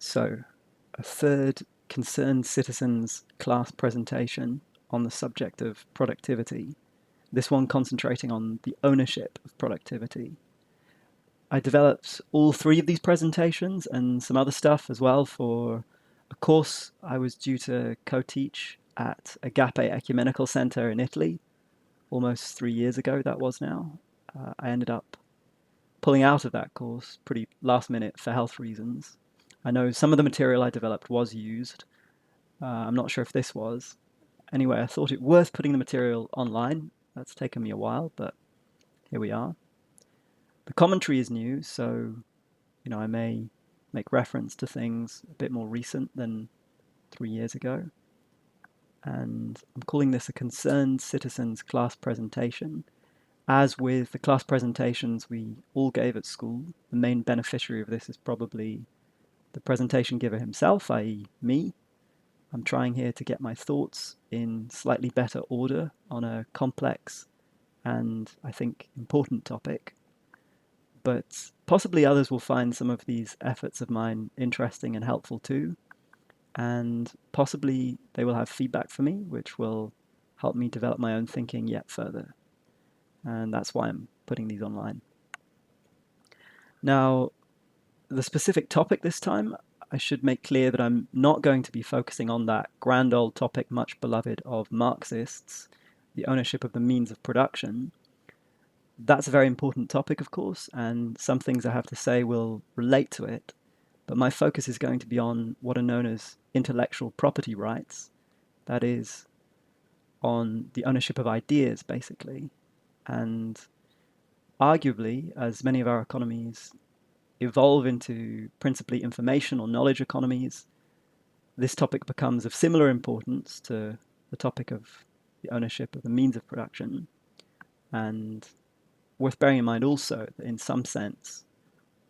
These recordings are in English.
So, a third concerned citizens class presentation on the subject of productivity, this one concentrating on the ownership of productivity. I developed all three of these presentations and some other stuff as well for a course I was due to co-teach at Agape Ecumenical Centre in Italy, almost 3 years ago that was now. I ended up pulling out of that course pretty last minute for health reasons. I know some of the material I developed was used. I'm not sure if this was. Anyway, I thought it worth putting the material online. That's taken me a while, but here we are. The commentary is new, so I may make reference to things a bit more recent than 3 years ago. And I'm calling this a concerned citizens class presentation. As with the class presentations we all gave at school, the main beneficiary of this is probably the presentation giver himself, i.e. me. I'm trying here to get my thoughts in slightly better order on a complex and, I think, important topic. But possibly others will find some of these efforts of mine interesting and helpful too. And possibly they will have feedback for me, which will help me develop my own thinking yet further. And that's why I'm putting these online. Now, the specific topic this time, I should make clear that I'm not going to be focusing on that grand old topic much beloved of Marxists, the ownership of the means of production. That's a very important topic, of course, and some things I have to say will relate to it, but my focus is going to be on what are known as intellectual property rights, that is, on the ownership of ideas, basically. And arguably, as many of our economies evolve into principally information or knowledge economies, this topic becomes of similar importance to the topic of the ownership of the means of production, and worth bearing in mind also that in some sense,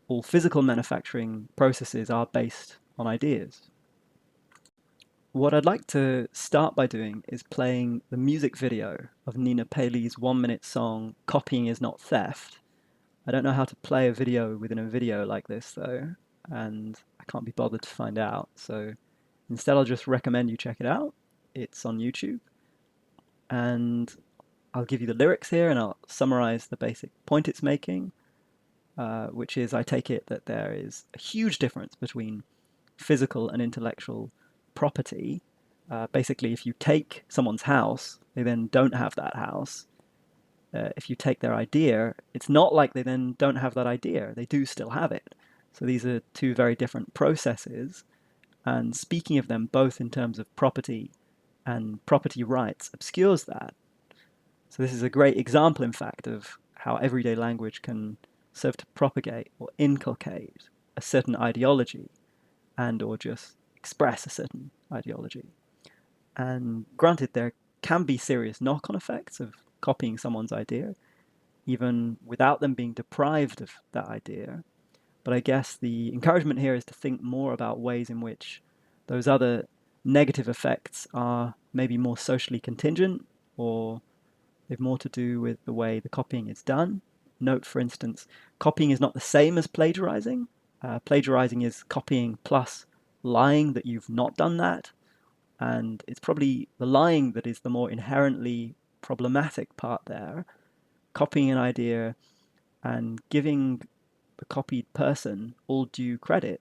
all physical manufacturing processes are based on ideas. What I'd like to start by doing is playing the music video of Nina Paley's 1-minute song, Copying is Not Theft. I don't know how to play a video within a video like this though, and I can't be bothered to find out, so instead I'll just recommend you check it out. It's on YouTube, and I'll give you the lyrics here and I'll summarize the basic point it's making, which is, I take it that there is a huge difference between physical and intellectual property. Basically, if you take someone's house, they then don't have that house. If you take their idea, it's not like they then don't have that idea. They do still have it. So these are two very different processes. And speaking of them both in terms of property and property rights obscures that. So this is a great example, in fact, of how everyday language can serve to propagate or inculcate a certain ideology and or just express a certain ideology. And granted, there can be serious knock-on effects of copying someone's idea, even without them being deprived of that idea. But I guess the encouragement here is to think more about ways in which those other negative effects are maybe more socially contingent, or they've more to do with the way the copying is done. Note, for instance, copying is not the same as plagiarizing. Plagiarizing is copying plus lying that you've not done that. And it's probably the lying that is the more inherently problematic part there. Copying an idea and giving the copied person all due credit,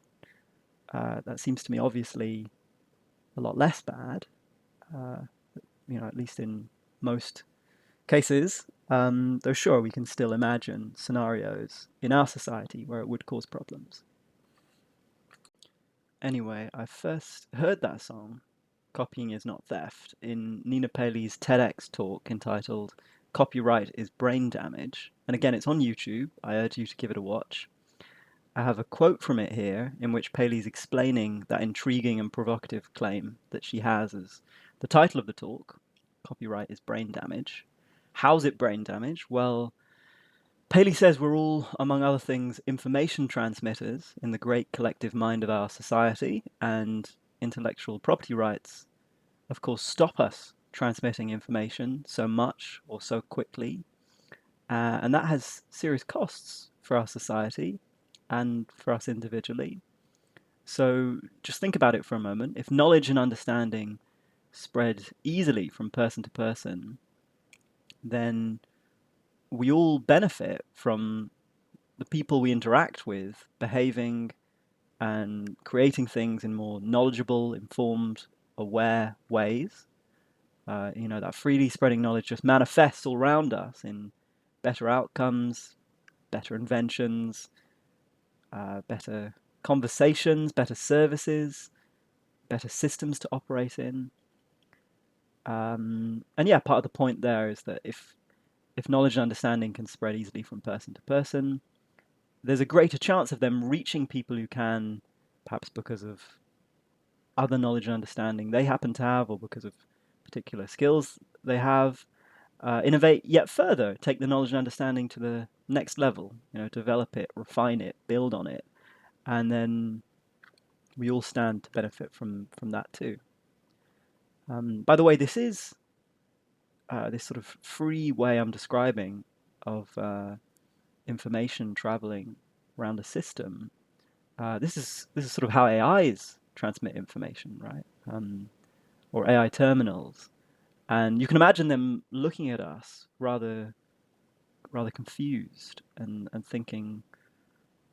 that seems to me obviously a lot less bad, at least in most cases. Though sure, we can still imagine scenarios in our society where it would cause problems. Anyway, I first heard that song, Copying is Not Theft, in Nina Paley's TEDx talk entitled Copyright is Brain Damage. And again, it's on YouTube. I urge you to give it a watch. I have a quote from it here in which Paley's explaining that intriguing and provocative claim that she has as the title of the talk, Copyright is Brain Damage. How's it brain damage? Well, Paley says we're all, among other things, information transmitters in the great collective mind of our society, and intellectual property rights, of course, stop us transmitting information so much or so quickly. And that has serious costs for our society and for us individually. So just think about it for a moment. If knowledge and understanding spread easily from person to person, then we all benefit from the people we interact with behaving and creating things in more knowledgeable, informed, aware ways. That freely spreading knowledge just manifests all around us in better outcomes, better inventions, better conversations, better services, better systems to operate in. And yeah, part of the point there is that if knowledge and understanding can spread easily from person to person, there's a greater chance of them reaching people who can, perhaps because of other knowledge and understanding they happen to have, or because of particular skills they have, innovate yet further, take the knowledge and understanding to the next level, develop it, refine it, build on it, and then we all stand to benefit from that too. By the way, this is this sort of free way I'm describing of information traveling around a system. This is sort of how AIs transmit information, right? Or AI terminals, and you can imagine them looking at us rather confused and thinking,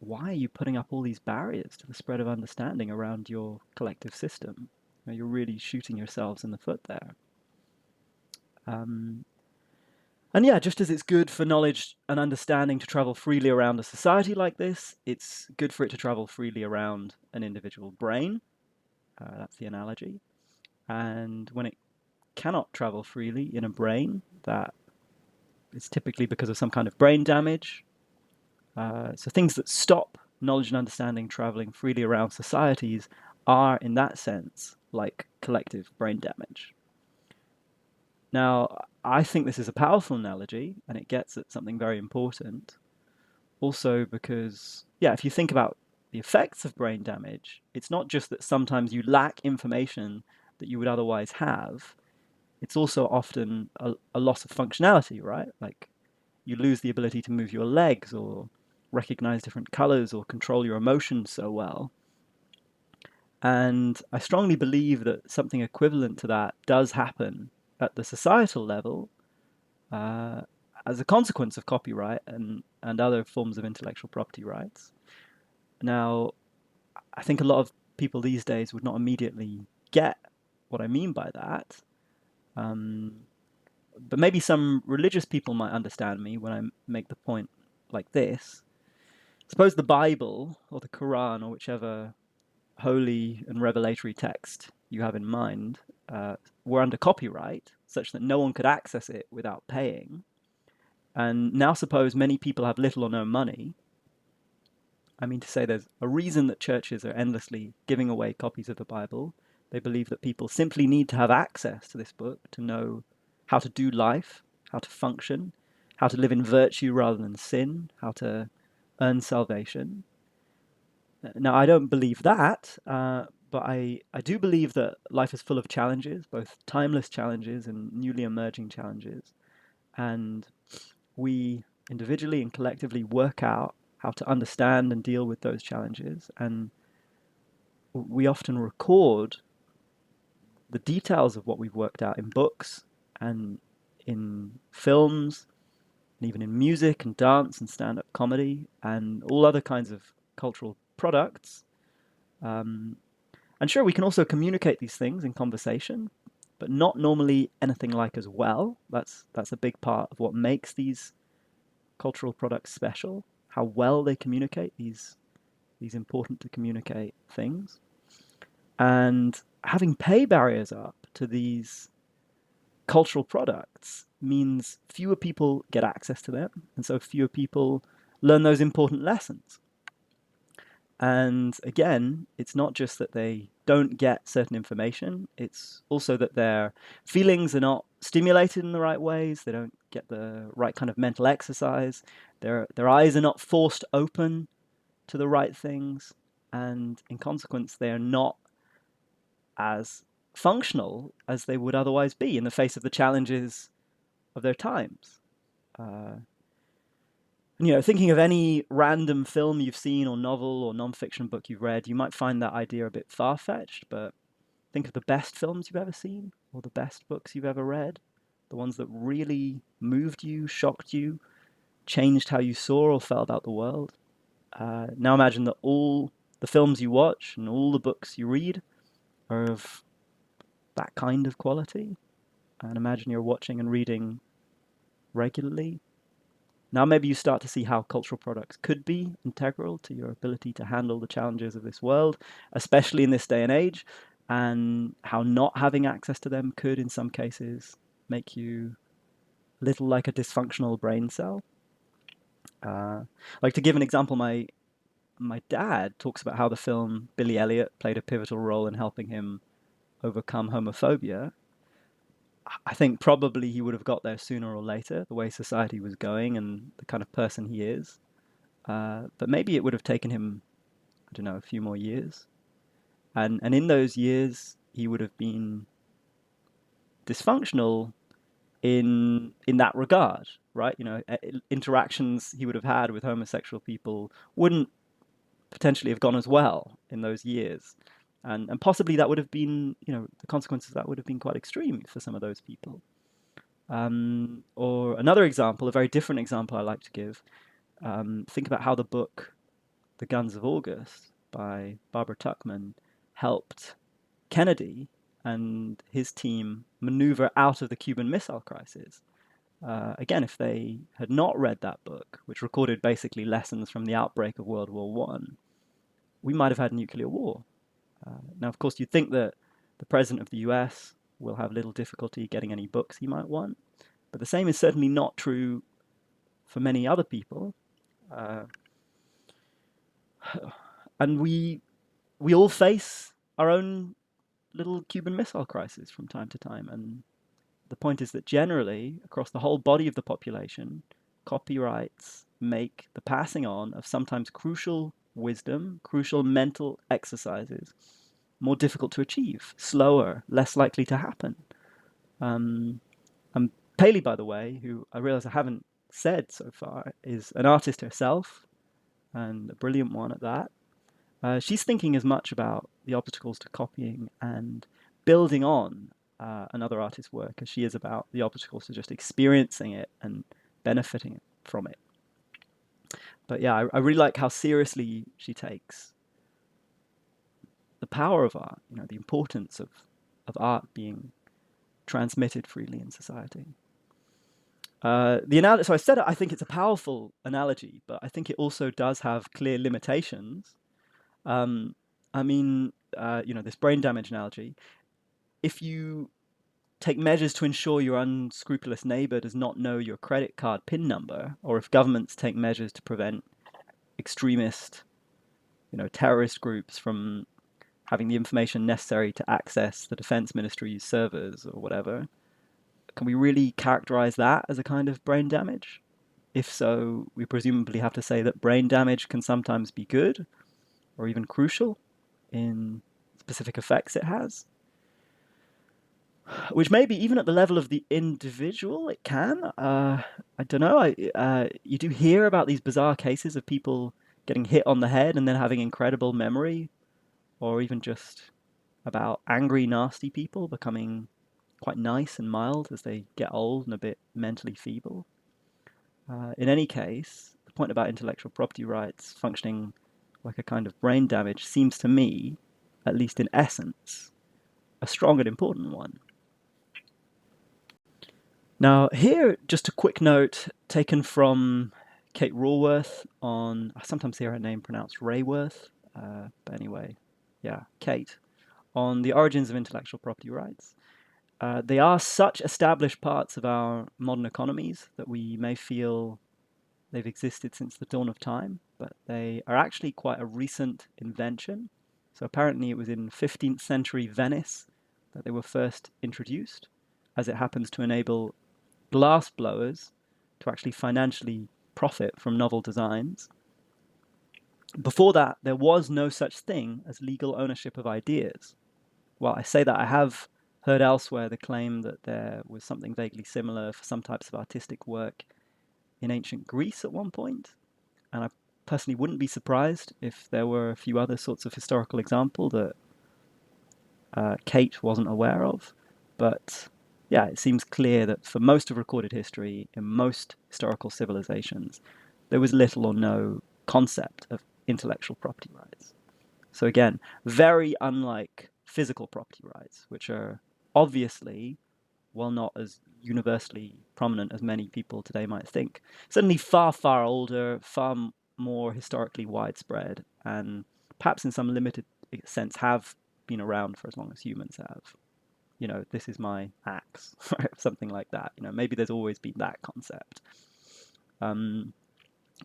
why are you putting up all these barriers to the spread of understanding around your collective system? You're really shooting yourselves in the foot there. Um, and yeah, just as it's good for knowledge and understanding to travel freely around a society like this, it's good for it to travel freely around an individual brain. That's the analogy. And when it cannot travel freely in a brain, that is typically because of some kind of brain damage. So things that stop knowledge and understanding traveling freely around societies are, in that sense, like collective brain damage. Now, I think this is a powerful analogy, and it gets at something very important. Also because, yeah, if you think about the effects of brain damage, it's not just that sometimes you lack information that you would otherwise have, it's also often a loss of functionality, right? Like you lose the ability to move your legs or recognize different colors or control your emotions so well. And I strongly believe that something equivalent to that does happen at the societal level uh, as a consequence of copyright and other forms of intellectual property rights. Now, I think a lot of people these days would not immediately get what I mean by that. Um, but maybe some religious people might understand me when I make the point like this. Suppose the Bible or the Quran or whichever holy and revelatory text you have in mind were under copyright, such that no one could access it without paying. And now suppose many people have little or no money. I mean to say there's a reason that churches are endlessly giving away copies of the Bible. They believe that people simply need to have access to this book to know how to do life, how to function, how to live in virtue rather than sin, how to earn salvation. Now, I don't believe that, but I do believe that life is full of challenges, both timeless challenges and newly emerging challenges. And we individually and collectively work out how to understand and deal with those challenges. And we often record the details of what we've worked out in books and in films, and even in music and dance and stand-up comedy and all other kinds of cultural products. Um, and sure, we can also communicate these things in conversation, but not normally anything like as well. That's a big part of what makes these cultural products special, how well they communicate these important to communicate things. And having pay barriers up to these cultural products means fewer people get access to them, and so fewer people learn those important lessons. And again, it's not just that they don't get certain information, it's also that their feelings are not stimulated in the right ways, they don't get the right kind of mental exercise, their eyes are not forced open to the right things, and in consequence, they are not as functional as they would otherwise be in the face of the challenges of their times. And thinking of any random film you've seen or novel or non-fiction book you've read, you might find that idea a bit far-fetched, but think of the best films you've ever seen or the best books you've ever read, the ones that really moved you, shocked you, changed how you saw or felt about the world. Now imagine that all the films you watch and all the books you read are of that kind of quality. And imagine you're watching and reading regularly. Now maybe you start to see how cultural products could be integral to your ability to handle the challenges of this world, especially in this day and age, and how not having access to them could, in some cases, make you a little like a dysfunctional brain cell. Like to give an example, my dad talks about how the film Billy Elliot played a pivotal role in helping him overcome homophobia. I think probably he would have got there sooner or later, the way society was going and the kind of person he is. But maybe it would have taken him, I don't know, a few more years. And in those years, he would have been dysfunctional in that regard, right? Interactions he would have had with homosexual people wouldn't potentially have gone as well in those years. And possibly that would have been, the consequences of that would have been quite extreme for some of those people. Or another example, a very different example I like to give, think about how the book The Guns of August by Barbara Tuchman helped Kennedy and his team maneuver out of the Cuban Missile Crisis. Again, if they had not read that book, which recorded basically lessons from the outbreak of World War One, we might have had nuclear war. Now, of course, you'd think that the president of the US will have little difficulty getting any books he might want, but the same is certainly not true for many other people. And we all face our own little Cuban Missile Crisis from time to time. And the point is that generally, across the whole body of the population, copyrights make the passing on of sometimes crucial wisdom, crucial mental exercises, more difficult to achieve, slower, less likely to happen. And Paley, by the way, who I realize I haven't said so far, is an artist herself, and a brilliant one at that. She's thinking as much about the obstacles to copying and building on another artist's work as she is about the obstacles to just experiencing it and benefiting from it. But yeah, I really like how seriously she takes the power of art, the importance of art being transmitted freely in society. So I said I think it's a powerful analogy, but I think it also does have clear limitations. This brain damage analogy, if you take measures to ensure your unscrupulous neighbor does not know your credit card PIN number, or if governments take measures to prevent extremist, terrorist groups from having the information necessary to access the defense ministry's servers or whatever, can we really characterize that as a kind of brain damage? If so, we presumably have to say that brain damage can sometimes be good or even crucial in specific effects it has. Which maybe even at the level of the individual, it can. I don't know. You do hear about these bizarre cases of people getting hit on the head and then having incredible memory, or even just about angry, nasty people becoming quite nice and mild as they get old and a bit mentally feeble. In any case, the point about intellectual property rights functioning like a kind of brain damage seems to me, at least in essence, a strong and important one. Now, here, just a quick note taken from Kate Raworth on, I sometimes hear her name pronounced Rayworth, but anyway, yeah, Kate, on the origins of intellectual property rights. They are such established parts of our modern economies that we may feel they've existed since the dawn of time, but they are actually quite a recent invention. So apparently it was in 15th century Venice that they were first introduced, as it happens to enable glass blowers to actually financially profit from novel designs. Before that, there was no such thing as legal ownership of ideas. Well, I say that I have heard elsewhere the claim that there was something vaguely similar for some types of artistic work in ancient Greece at one point, and I personally wouldn't be surprised if there were a few other sorts of historical example that Kate wasn't aware of. But yeah, it seems clear that for most of recorded history, in most historical civilizations, there was little or no concept of intellectual property rights. So again, very unlike physical property rights, which are obviously, while not as universally prominent as many people today might think, certainly far, far older, far more historically widespread, and perhaps in some limited sense have been around for as long as humans have. You know, this is my axe, right? Something like that. You know, maybe there's always been that concept. Um,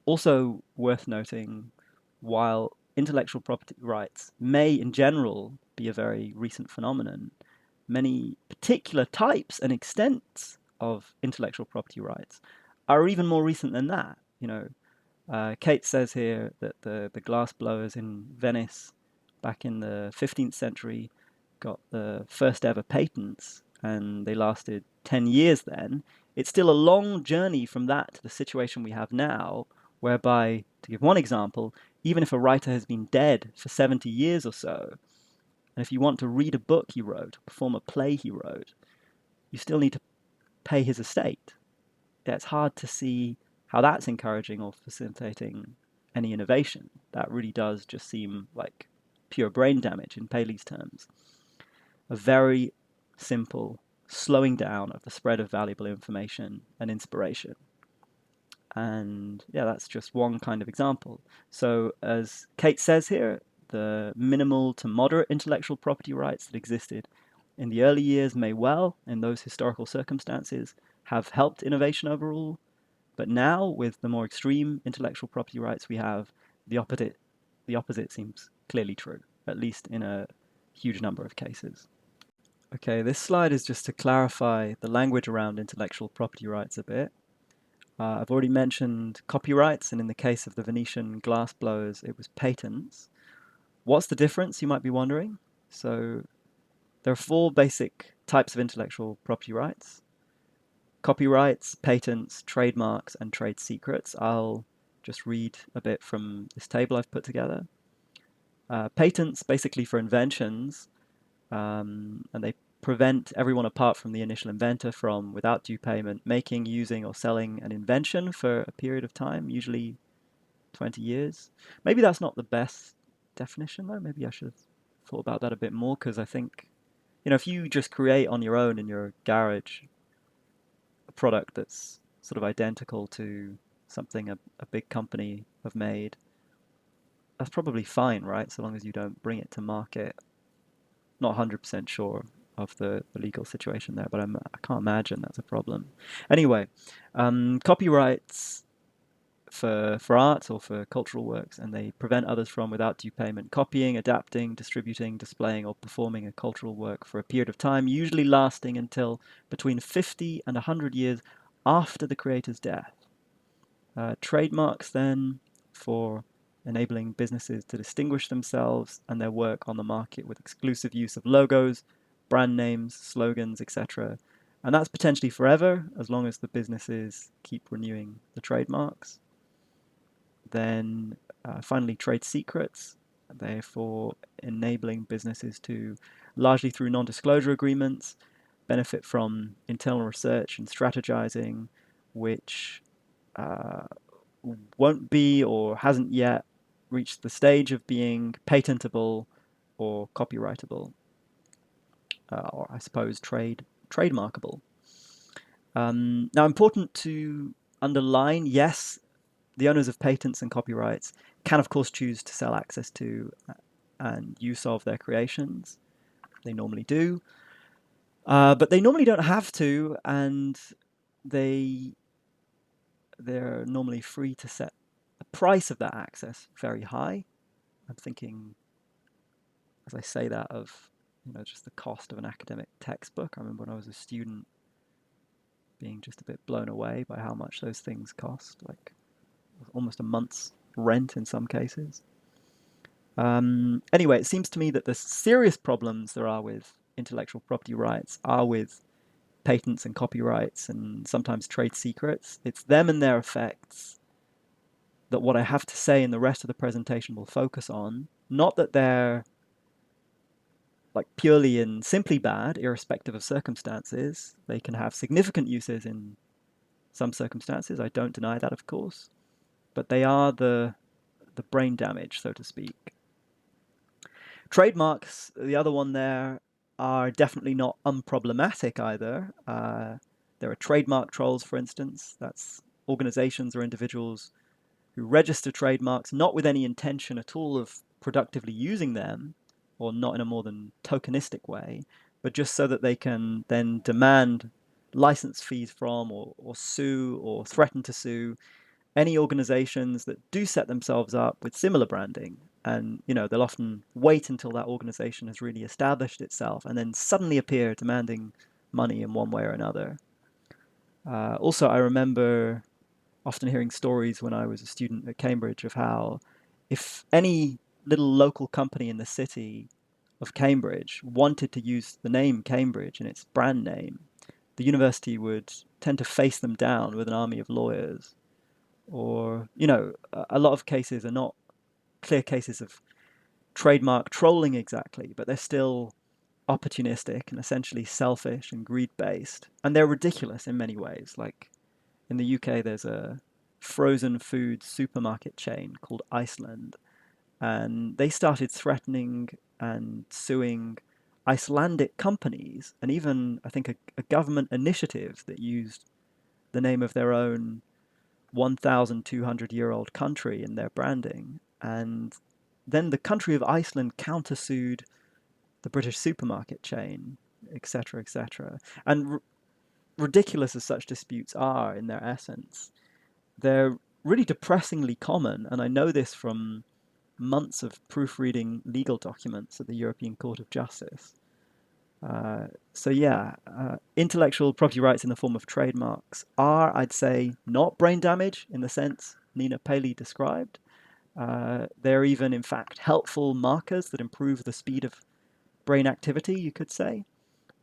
Also worth noting, while intellectual property rights may in general be a very recent phenomenon, many particular types and extents of intellectual property rights are even more recent than that. You know, Kate says here that the glass blowers in Venice back in the 15th century got the first ever patents, and they lasted 10 years then. It's still a long journey from that to the situation we have now, whereby, to give one example, even if a writer has been dead for 70 years or so, and if you want to read a book he wrote, perform a play he wrote, you still need to pay his estate. Yeah, it's hard to see how that's encouraging or facilitating any innovation. That really does just seem like pure brain damage in Paley's terms. A very simple slowing down of the spread of valuable information and inspiration. And yeah, that's just one kind of example. So, as Kate says here, the minimal to moderate intellectual property rights that existed in the early years may well, in those historical circumstances, have helped innovation overall. But now, with the more extreme intellectual property rights we have, the opposite seems clearly true, at least in a huge number of cases. Okay, this slide is just to clarify the language around intellectual property rights a bit. I've already mentioned copyrights, and in the case of the Venetian glass blowers, it was patents. What's the difference, you might be wondering? So there are four basic types of intellectual property rights: copyrights, patents, trademarks, and trade secrets. I'll just read a bit from this table I've put together. Patents, basically for inventions, and they prevent everyone apart from the initial inventor from, without due payment, making, using, or selling an invention for a period of time, usually 20 years. Maybe that's not the best definition, though. Maybe I should have thought about that a bit more, because I think, you know, if you just create on your own in your garage a product that's sort of identical to something a big company have made, that's probably fine, right? So long as you don't bring it to market. Not 100% sure of the legal situation there, but I can't imagine that's a problem. Anyway, copyrights for art or for cultural works, and they prevent others from, without due payment, copying, adapting, distributing, displaying, or performing a cultural work for a period of time, usually lasting until between 50 and 100 years after the creator's death. Trademarks, then, for enabling businesses to distinguish themselves and their work on the market with exclusive use of logos, brand names, slogans, etc. And that's potentially forever, as long as the businesses keep renewing the trademarks. Then finally, trade secrets, therefore enabling businesses to, largely through non-disclosure agreements, benefit from internal research and strategizing, which won't be or hasn't yet reached the stage of being patentable or copyrightable, or I suppose trademarkable. Now, important to underline, yes, the owners of patents and copyrights can, of course, choose to sell access to and use of their creations. They normally do. But they normally don't have to, and they're normally free to set the price of that access very high. I'm thinking, as I say that, of just the cost of an academic textbook. I remember when I was a student being just a bit blown away by how much those things cost, like almost a month's rent in some cases. Anyway, it seems to me that the serious problems there are with intellectual property rights are with patents and copyrights and sometimes trade secrets. It's them and their effects that what I have to say in the rest of the presentation will focus on. Not that they're like purely and simply bad, irrespective of circumstances. They can have significant uses in some circumstances. I don't deny that, of course. But they are the brain damage, so to speak. Trademarks, the other one there, are definitely not unproblematic either. There are trademark trolls, for instance. That's organizations or individuals who register trademarks not with any intention at all of productively using them, or not in a more than tokenistic way, but just so that they can then demand license fees from, or sue, or threaten to sue any organizations that do set themselves up with similar branding. And they'll often wait until that organization has really established itself and then suddenly appear demanding money in one way or another. Also, I remember often hearing stories when I was a student at Cambridge of how if any little local company in the city of Cambridge wanted to use the name Cambridge in its brand name, the university would tend to face them down with an army of lawyers. Or, a lot of cases are not clear cases of trademark trolling exactly, but they're still opportunistic and essentially selfish and greed-based. And they're ridiculous in many ways. Like in the UK, there's a frozen food supermarket chain called Iceland, and they started threatening and suing Icelandic companies, and even, I think, a government initiative that used the name of their own 1,200-year-old country in their branding. And then the country of Iceland countersued the British supermarket chain, etc., etc. And ridiculous as such disputes are in their essence, they're really depressingly common. And I know this from months of proofreading legal documents at the European Court of Justice. Intellectual property rights in the form of trademarks are, I'd say, not brain damage in the sense Nina Paley described. They're even, in fact, helpful markers that improve the speed of brain activity, you could say.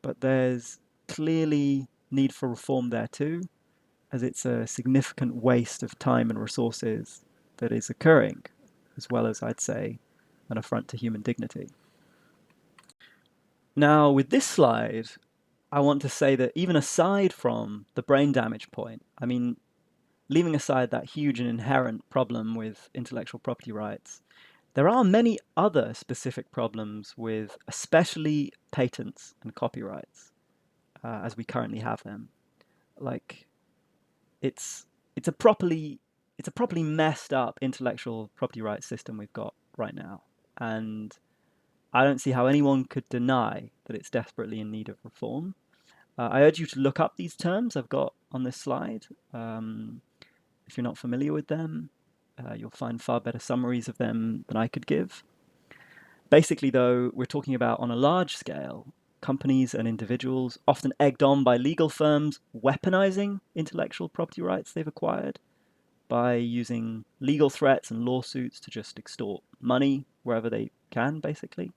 But there's clearly need for reform there too, as it's a significant waste of time and resources that is occurring, as well as, I'd say, an affront to human dignity. Now, with this slide, I want to say that even aside from the brain damage point, I mean, leaving aside that huge and inherent problem with intellectual property rights, there are many other specific problems with especially patents and copyrights as we currently have them. Like, it's a properly messed up intellectual property rights system we've got right now, and I don't see how anyone could deny that it's desperately in need of reform. I urge you to look up these terms I've got on this slide. If you're not familiar with them, you'll find far better summaries of them than I could give. Basically, though, we're talking about, on a large scale, companies and individuals, often egged on by legal firms, weaponizing intellectual property rights they've acquired by using legal threats and lawsuits to just extort money wherever they can, basically.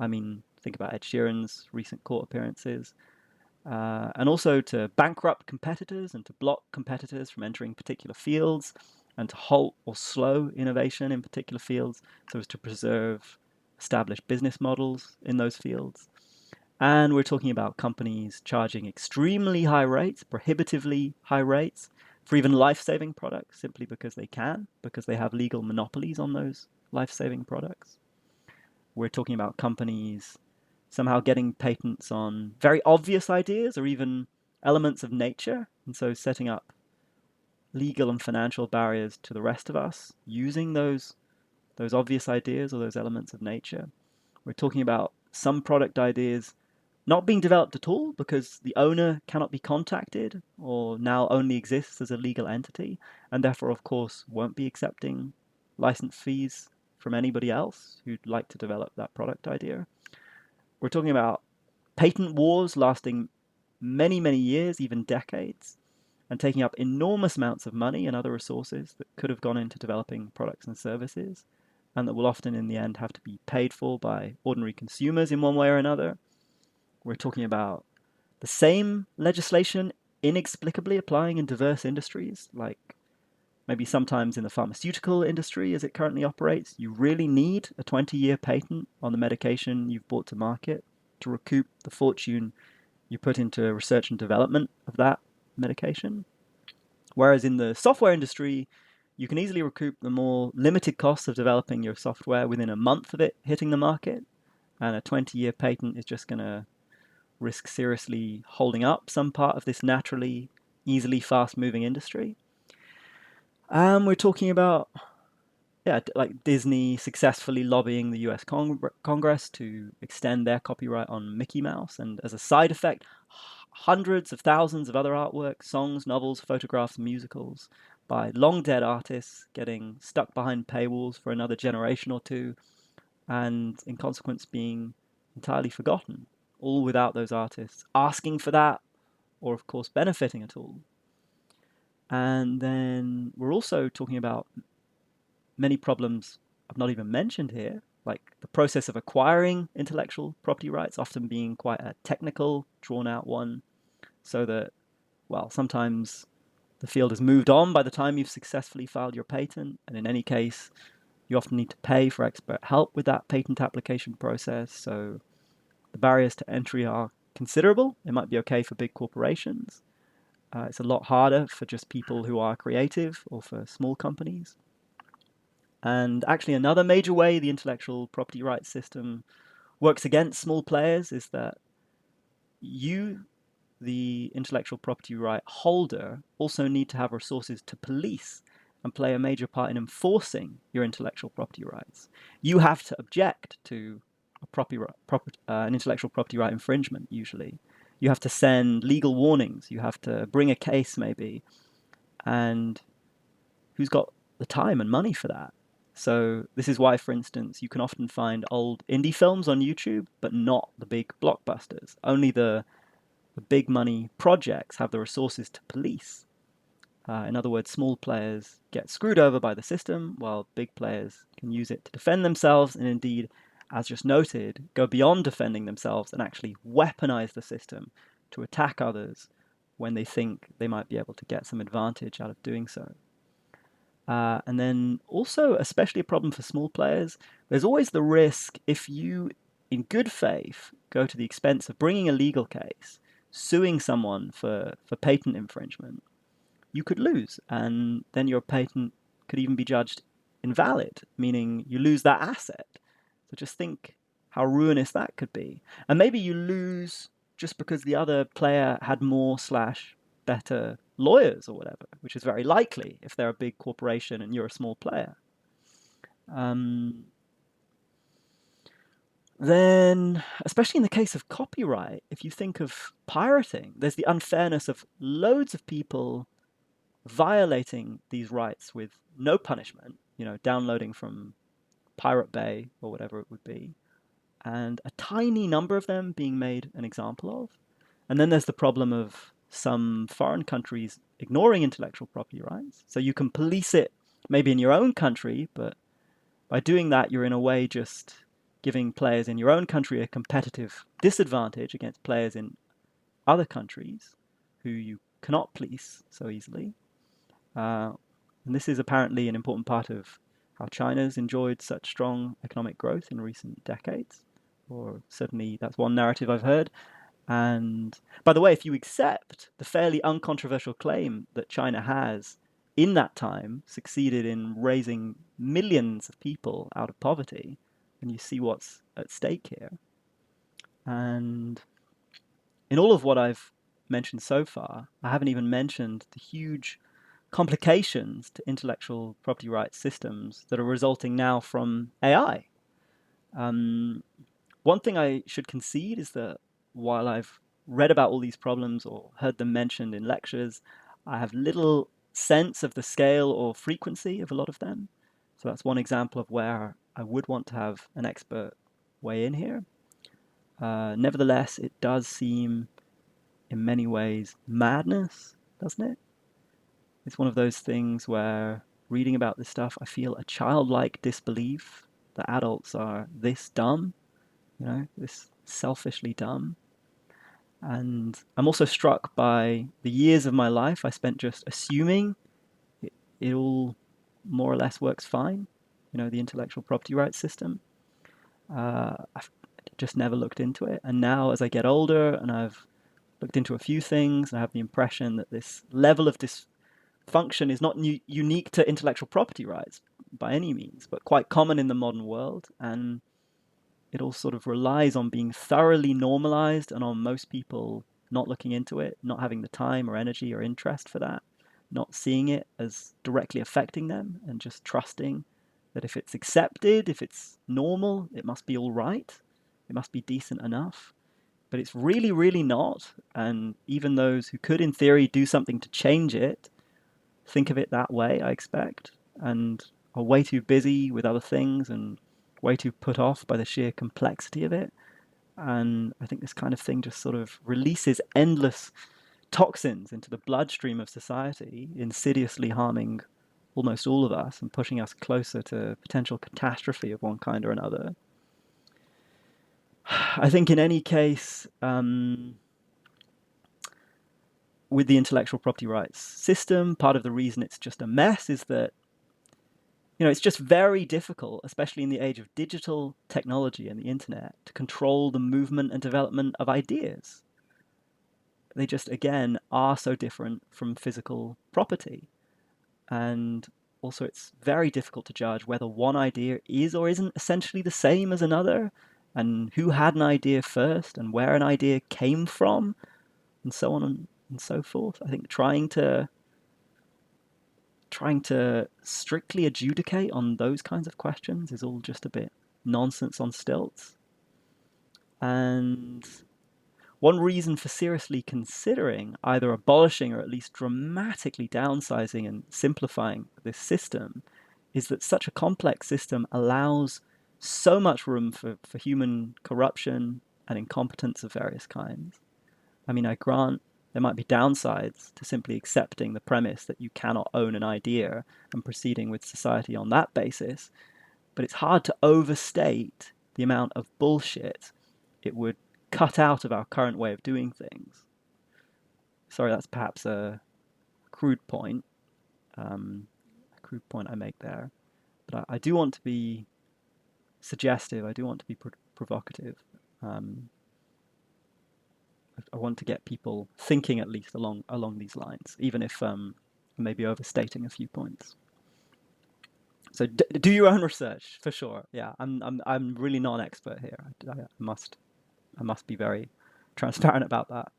I mean, think about Ed Sheeran's recent court appearances. And also to bankrupt competitors and to block competitors from entering particular fields, and to halt or slow innovation in particular fields so as to preserve established business models in those fields. And we're talking about companies charging extremely high rates, prohibitively high rates, for even life-saving products, simply because they can, because they have legal monopolies on those life-saving products. We're talking about companies somehow getting patents on very obvious ideas or even elements of nature, and so setting up legal and financial barriers to the rest of us using those obvious ideas or those elements of nature. We're talking about some product ideas not being developed at all because the owner cannot be contacted or now only exists as a legal entity, and therefore, of course, won't be accepting license fees from anybody else who'd like to develop that product idea. We're talking about patent wars lasting many, many years, even decades, and taking up enormous amounts of money and other resources that could have gone into developing products and services, and that will often in the end have to be paid for by ordinary consumers in one way or another. We're talking about the same legislation inexplicably applying in diverse industries, like maybe sometimes in the pharmaceutical industry as it currently operates. You really need a 20-year patent on the medication you've brought to market to recoup the fortune you put into research and development of that medication. Whereas in the software industry, you can easily recoup the more limited costs of developing your software within a month of it hitting the market. And a 20-year patent is just going to risk seriously holding up some part of this naturally, easily fast-moving industry. We're talking about, yeah, like Disney successfully lobbying the US Congress to extend their copyright on Mickey Mouse, and as a side effect, hundreds of thousands of other artworks, songs, novels, photographs, musicals by long dead artists getting stuck behind paywalls for another generation or two, and in consequence being entirely forgotten, all without those artists asking for that or, of course, benefiting at all. And then we're also talking about many problems I've not even mentioned here, like the process of acquiring intellectual property rights often being quite a technical, drawn-out one, so that, well, sometimes the field has moved on by the time you've successfully filed your patent, and in any case, you often need to pay for expert help with that patent application process, so the barriers to entry are considerable. It might be okay for big corporations. It's a lot harder for just people who are creative or for small companies. And actually, another major way the intellectual property rights system works against small players is that you, the intellectual property right holder, also need to have resources to police and play a major part in enforcing your intellectual property rights. You have to object to an intellectual property right infringement, usually. You have to send legal warnings. You have to bring a case, maybe. And who's got the time and money for that? So this is why, for instance, you can often find old indie films on YouTube, but not the big blockbusters. Only the big money projects have the resources to police. In other words, small players get screwed over by the system, while big players can use it to defend themselves, and indeed, as just noted, go beyond defending themselves and actually weaponize the system to attack others when they think they might be able to get some advantage out of doing so. And then also, especially a problem for small players, there's always the risk if you, in good faith, go to the expense of bringing a legal case, suing someone for patent infringement, you could lose, and then your patent could even be judged invalid, meaning you lose that asset. So just think how ruinous that could be. And maybe you lose just because the other player had more / better lawyers or whatever, which is very likely if they're a big corporation and you're a small player. Then, especially in the case of copyright, if you think of pirating, there's the unfairness of loads of people violating these rights with no punishment, downloading from Pirate Bay or whatever it would be, and a tiny number of them being made an example of. And then there's the problem of some foreign countries ignoring intellectual property rights. So you can police it maybe in your own country, but by doing that, you're in a way just giving players in your own country a competitive disadvantage against players in other countries who you cannot police so easily. And this is apparently an important part of how China's enjoyed such strong economic growth in recent decades, or certainly that's one narrative I've heard. And by the way, if you accept the fairly uncontroversial claim that China has, in that time, succeeded in raising millions of people out of poverty, and you see what's at stake here. And in all of what I've mentioned so far, I haven't even mentioned the huge complications to intellectual property rights systems that are resulting now from AI. One thing I should concede is that while I've read about all these problems or heard them mentioned in lectures, I have little sense of the scale or frequency of a lot of them. So that's one example of where I would want to have an expert weigh in here. Nevertheless, it does seem in many ways madness, doesn't it? It's one of those things where reading about this stuff, I feel a childlike disbelief that adults are this dumb, this selfishly dumb. And I'm also struck by the years of my life I spent just assuming it all more or less works fine, the intellectual property rights system. I've just never looked into it. And now, as I get older and I've looked into a few things, I have the impression that this level of dysfunction is not unique to intellectual property rights by any means, but quite common in the modern world. And it all sort of relies on being thoroughly normalized and on most people not looking into it, not having the time or energy or interest for that, not seeing it as directly affecting them, and just trusting that if it's accepted, if it's normal, it must be all right. It must be decent enough. But it's really, really not. And even those who could, in theory, do something to change it think of it that way, I expect, and are way too busy with other things and way too put off by the sheer complexity of it. And I think this kind of thing just sort of releases endless toxins into the bloodstream of society, insidiously harming almost all of us and pushing us closer to potential catastrophe of one kind or another. I think in any case, with the intellectual property rights system, part of the reason it's just a mess is that it's just very difficult, especially in the age of digital technology and the internet, to control the movement and development of ideas. They just, again, are so different from physical property. And also, it's very difficult to judge whether one idea is or isn't essentially the same as another, and who had an idea first, and where an idea came from, and so on and so forth. I think trying to strictly adjudicate on those kinds of questions is all just a bit nonsense on stilts. And one reason for seriously considering either abolishing or at least dramatically downsizing and simplifying this system is that such a complex system allows so much room for human corruption and incompetence of various kinds. I mean, I grant there might be downsides to simply accepting the premise that you cannot own an idea and proceeding with society on that basis, but it's hard to overstate the amount of bullshit it would cut out of our current way of doing things. Sorry, that's perhaps crude point, a crude point I make there, but I do want to be suggestive. I do want to be provocative. I want to get people thinking at least along these lines, even if maybe overstating a few points. So do your own research for sure. Yeah, I'm really not an expert here. I must be very transparent about that.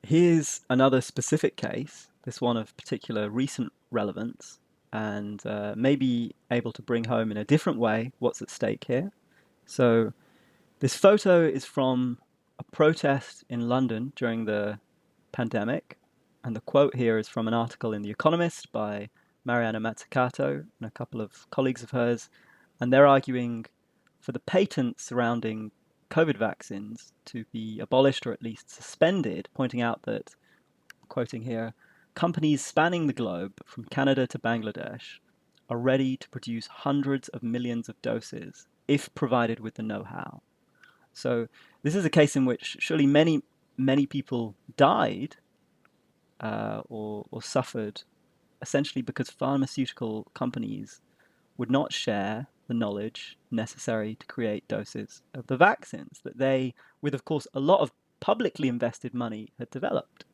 Here's another specific case, this one of particular recent relevance, and maybe able to bring home in a different way what's at stake here. So this photo is from a protest in London during the pandemic, and the quote here is from an article in The Economist by Mariana Mazzucato and a couple of colleagues of hers, and they're arguing for the patents surrounding COVID vaccines to be abolished or at least suspended, pointing out that, quoting here, companies spanning the globe from Canada to Bangladesh are ready to produce hundreds of millions of doses if provided with the know-how. So this is a case in which surely many people died or suffered essentially because pharmaceutical companies would not share the knowledge necessary to create doses of the vaccines that they, with of course a lot of publicly invested money, had developed.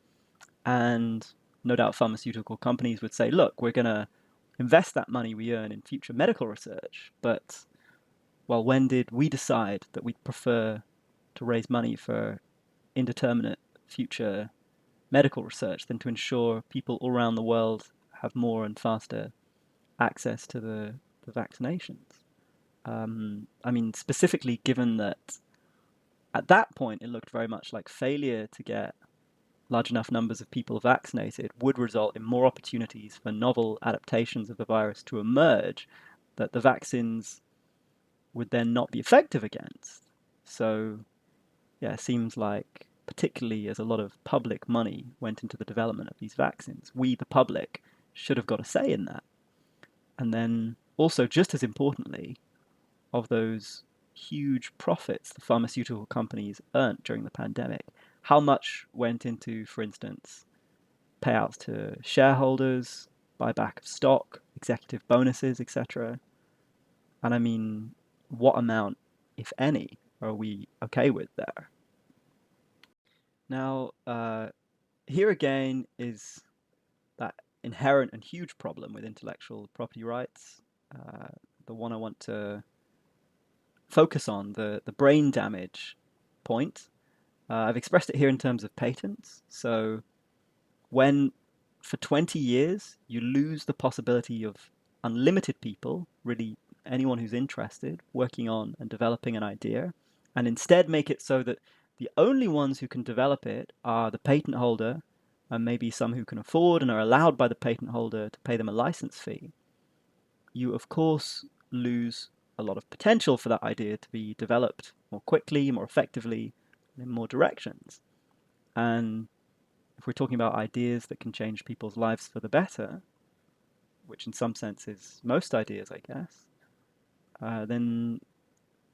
And no doubt pharmaceutical companies would say, look, we're going to invest that money we earn in future medical research, but well, when did we decide that we'd prefer to raise money for indeterminate future medical research than to ensure people all around the world have more and faster access to the vaccinations? I mean, specifically given that at that point it looked very much like failure to get large enough numbers of people vaccinated would result in more opportunities for novel adaptations of the virus to emerge that the vaccines would then not be effective against. So, yeah, it seems like, particularly as a lot of public money went into the development of these vaccines, we, the public, should have got a say in that. And then also, just as importantly, of those huge profits the pharmaceutical companies earned during the pandemic, how much went into, for instance, payouts to shareholders, buyback of stock, executive bonuses, etc.? And I mean, what amount, if any, are we okay with there? Now, here again is that inherent and huge problem with intellectual property rights, uh, the one I want to focus on, the brain damage point. I've expressed it here in terms of patents. So when for 20 years you lose the possibility of unlimited people, really anyone who's interested, working on and developing an idea, and instead make it so that the only ones who can develop it are the patent holder and maybe some who can afford and are allowed by the patent holder to pay them a license fee, you of course lose a lot of potential for that idea to be developed more quickly, more effectively, in more directions. And if we're talking about ideas that can change people's lives for the better, which in some sense is most ideas, I guess, then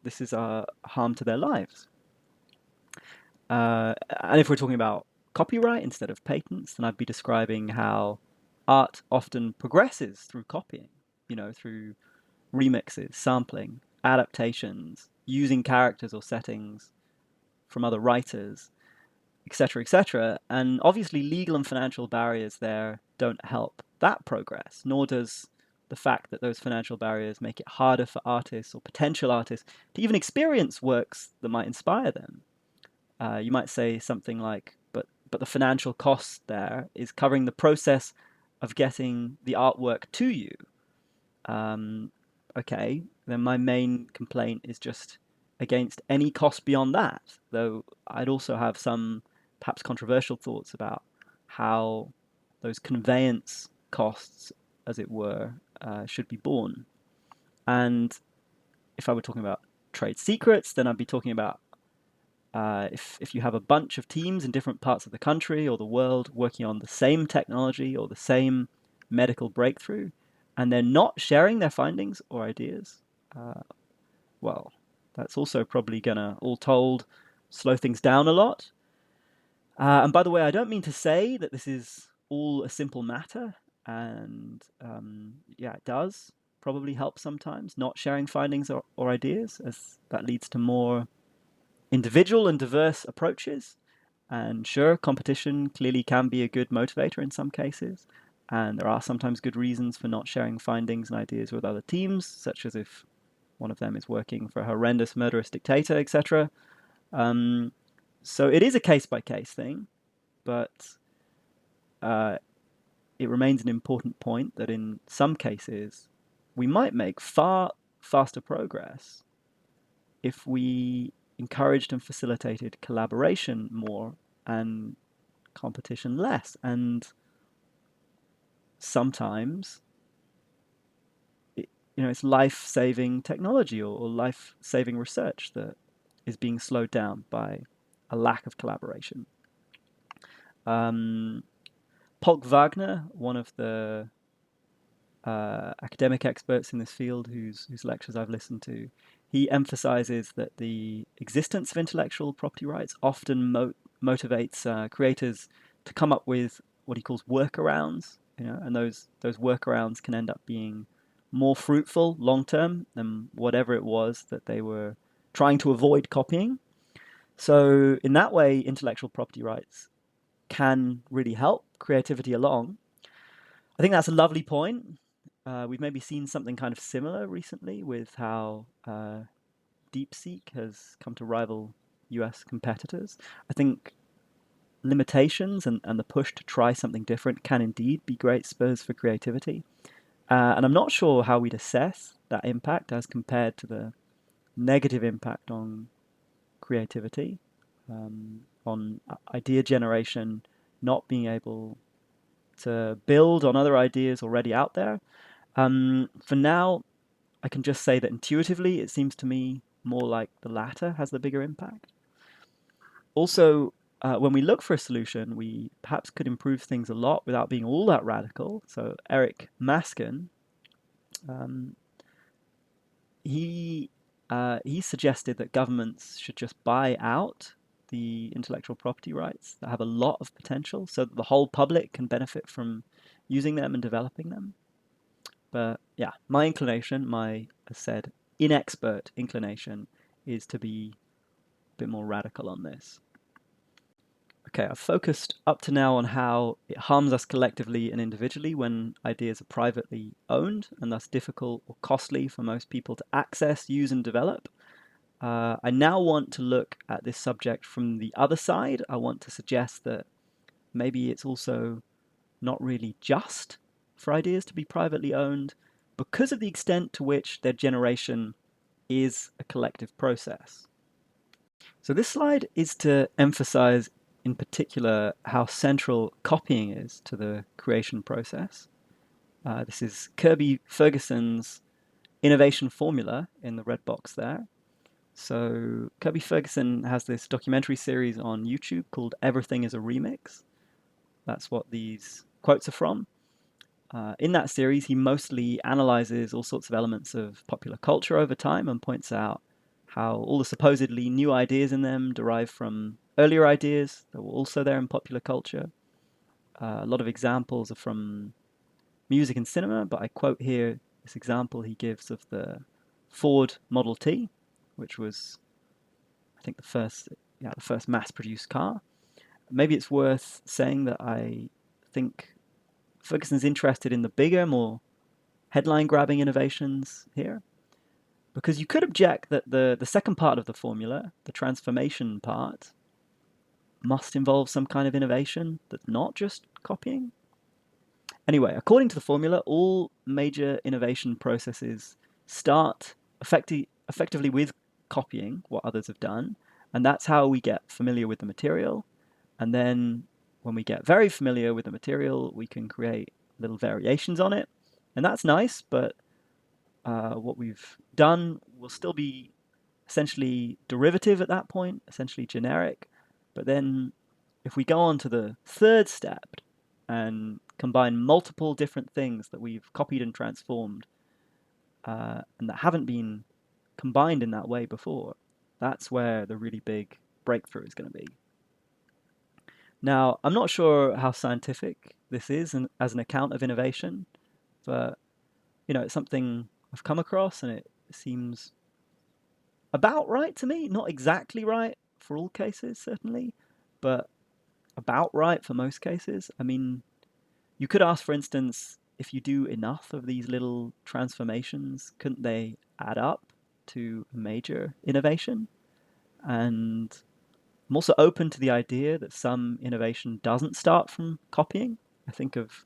this is a harm to their lives. And if we're talking about copyright instead of patents, then I'd be describing how art often progresses through copying, through remixes, sampling, adaptations, using characters or settings from other writers, etc., etc. And obviously, legal and financial barriers there don't help that progress, nor does the fact that those financial barriers make it harder for artists or potential artists to even experience works that might inspire them. You might say something like, but the financial cost there is covering the process of getting the artwork to you. Okay, then my main complaint is just against any cost beyond that, though I'd also have some perhaps controversial thoughts about how those conveyance costs, as it were, should be borne. And if I were talking about trade secrets, then I'd be talking about if you have a bunch of teams in different parts of the country or the world working on the same technology or the same medical breakthrough, and they're not sharing their findings or ideas, well, that's also probably gonna, all told, slow things down a lot. And by the way, I don't mean to say that this is all a simple matter, and yeah, it does probably help sometimes, not sharing findings or ideas, as that leads to more individual and diverse approaches. And sure, competition clearly can be a good motivator in some cases, and there are sometimes good reasons for not sharing findings and ideas with other teams, such as if one of them is working for a horrendous murderous dictator, etc. So it is a case-by-case thing, but it remains an important point that in some cases we might make far faster progress if we encouraged and facilitated collaboration more and competition less. And sometimes it's life-saving technology or life-saving research that is being slowed down by a lack of collaboration. Polk Wagner, one of the academic experts in this field whose lectures I've listened to, he emphasizes that the existence of intellectual property rights often motivates creators to come up with what he calls workarounds, and those workarounds can end up being more fruitful long term than whatever it was that they were trying to avoid copying. So in that way, intellectual property rights can really help creativity along. I think that's a lovely point. We've maybe seen something kind of similar recently with how DeepSeek has come to rival US competitors. I think limitations and the push to try something different can indeed be great spurs for creativity. And I'm not sure how we'd assess that impact as compared to the negative impact on creativity, on idea generation, not being able to build on other ideas already out there. For now, I can just say that intuitively, it seems to me more like the latter has the bigger impact. Also, when we look for a solution, we perhaps could improve things a lot without being all that radical. So Eric Maskin, he he suggested that governments should just buy out the intellectual property rights that have a lot of potential so that the whole public can benefit from using them and developing them. But yeah, my inclination, my, as said, inexpert inclination, is to be a bit more radical on this. Okay, I've focused up to now on how it harms us collectively and individually when ideas are privately owned and thus difficult or costly for most people to access, use, and develop. I now want to look at this subject from the other side. I want to suggest that maybe it's also not really just for ideas to be privately owned because of the extent to which their generation is a collective process. So this slide is to emphasize in particular how central copying is to the creation process. This is Kirby Ferguson's innovation formula in the red box there. So Kirby Ferguson has this documentary series on YouTube called Everything is a Remix. That's what these quotes are from. In that series, he mostly analyzes all sorts of elements of popular culture over time and points out how all the supposedly new ideas in them derive from earlier ideas that were also there in popular culture. A lot of examples are from music and cinema, but I quote here this example he gives of the Ford Model T, which was, I think, the first mass-produced car. Maybe it's worth saying that I think Ferguson's interested in the bigger, more headline-grabbing innovations here. Because you could object that the second part of the formula, the transformation part, must involve some kind of innovation that's not just copying. Anyway, according to the formula, all major innovation processes start effectively with copying what others have done, and that's how we get familiar with the material. And then when we get very familiar with the material, we can create little variations on it. And that's nice, but what we've done will still be essentially derivative at that point, essentially generic. But then if we go on to the third step and combine multiple different things that we've copied and transformed and that haven't been combined in that way before, that's where the really big breakthrough is going to be. Now, I'm not sure how scientific this is as an account of innovation, but it's something I've come across and it seems about right to me. Not exactly right for all cases, certainly, but about right for most cases. I mean, you could ask, for instance, if you do enough of these little transformations, couldn't they add up to a major innovation? And I'm also open to the idea that some innovation doesn't start from copying. I think of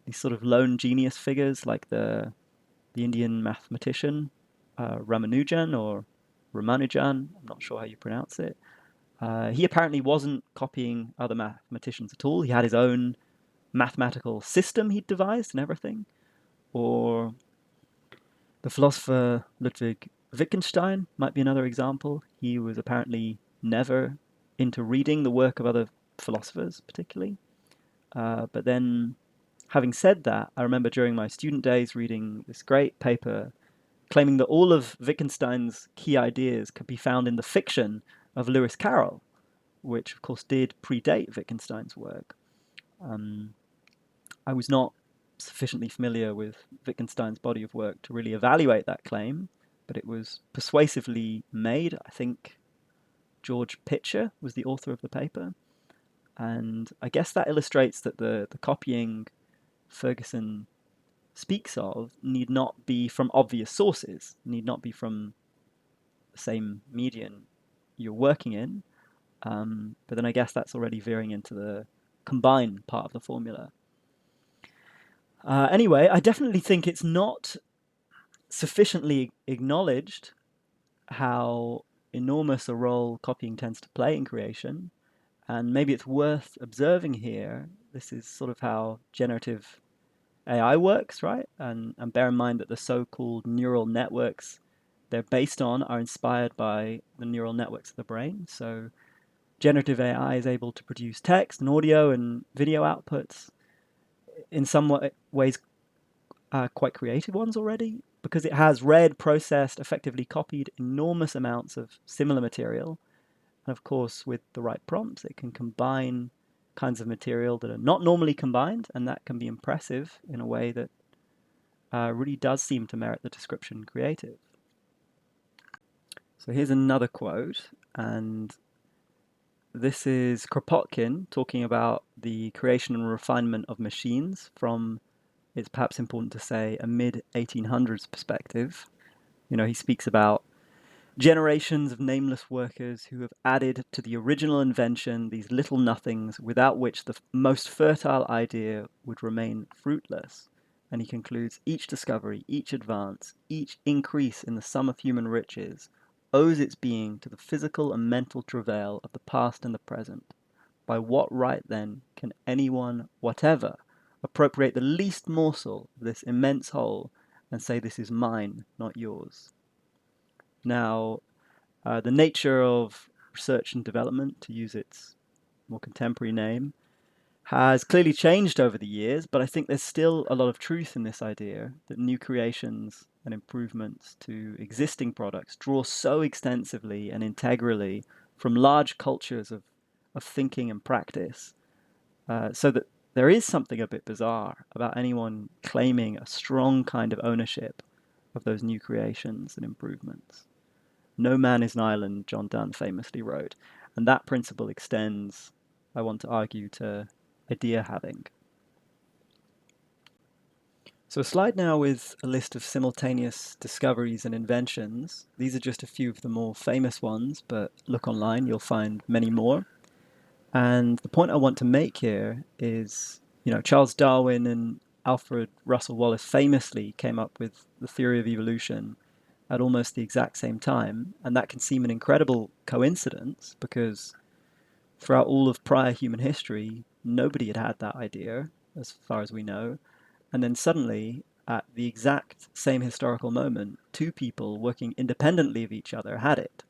these sort of lone genius figures like the Indian mathematician Ramanujan. I'm not sure how you pronounce it. He apparently wasn't copying other mathematicians at all. He had his own mathematical system he'd devised and everything. Or the philosopher Ludwig Wittgenstein might be another example. He was apparently never into reading the work of other philosophers, particularly. But then, having said that, I remember during my student days reading this great paper claiming that all of Wittgenstein's key ideas could be found in the fiction of Lewis Carroll, which of course did predate Wittgenstein's work. I was not sufficiently familiar with Wittgenstein's body of work to really evaluate that claim, but it was persuasively made. I think George Pitcher was the author of the paper. And I guess that illustrates that the copying Ferguson speaks of need not be from obvious sources, need not be from the same medium you're working in. But then I guess that's already veering into the combine part of the formula. Anyway, I definitely think it's not sufficiently acknowledged how enormous a role copying tends to play in creation. And maybe it's worth observing here. This is sort of how generative AI works, right? And bear in mind that the so-called neural networks they're based on are inspired by the neural networks of the brain. So generative AI is able to produce text and audio and video outputs in some ways quite creative ones already, because it has read, processed, effectively copied enormous amounts of similar material. And of course, with the right prompts, it can combine kinds of material that are not normally combined, and that can be impressive in a way that really does seem to merit the description creative. So here's another quote, and this is Kropotkin talking about the creation and refinement of machines from, it's perhaps important to say, a mid-1800s perspective. He speaks about generations of nameless workers who have added to the original invention these little nothings without which the most fertile idea would remain fruitless. And he concludes, each discovery, each advance, each increase in the sum of human riches owes its being to the physical and mental travail of the past and the present. By what right, then, can anyone whatever appropriate the least morsel of this immense whole and say this is mine, not yours? Now, the nature of research and development, to use its more contemporary name, has clearly changed over the years, but I think there's still a lot of truth in this idea that new creations and improvements to existing products draw so extensively and integrally from large cultures of thinking and practice, so that there is something a bit bizarre about anyone claiming a strong kind of ownership of those new creations and improvements. No man is an island, John Donne famously wrote, and that principle extends, I want to argue, to idea having. So a slide now with a list of simultaneous discoveries and inventions. These are just a few of the more famous ones, but look online, you'll find many more. And the point I want to make here is, Charles Darwin and Alfred Russel Wallace famously came up with the theory of evolution at almost the exact same time. And that can seem an incredible coincidence because throughout all of prior human history, nobody had had that idea, as far as we know. And then suddenly, at the exact same historical moment, two people working independently of each other had it.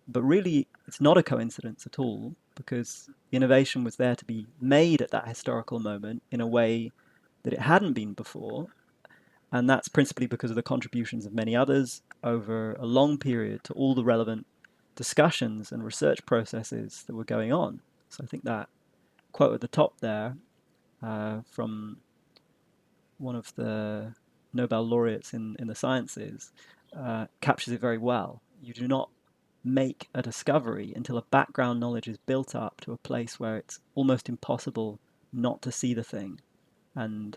But really, it's not a coincidence at all, because innovation was there to be made at that historical moment in a way that it hadn't been before. And that's principally because of the contributions of many others over a long period to all the relevant discussions and research processes that were going on. So I think that quote at the top there from one of the Nobel laureates in the sciences captures it very well. You do not make a discovery until a background knowledge is built up to a place where it's almost impossible not to see the thing. And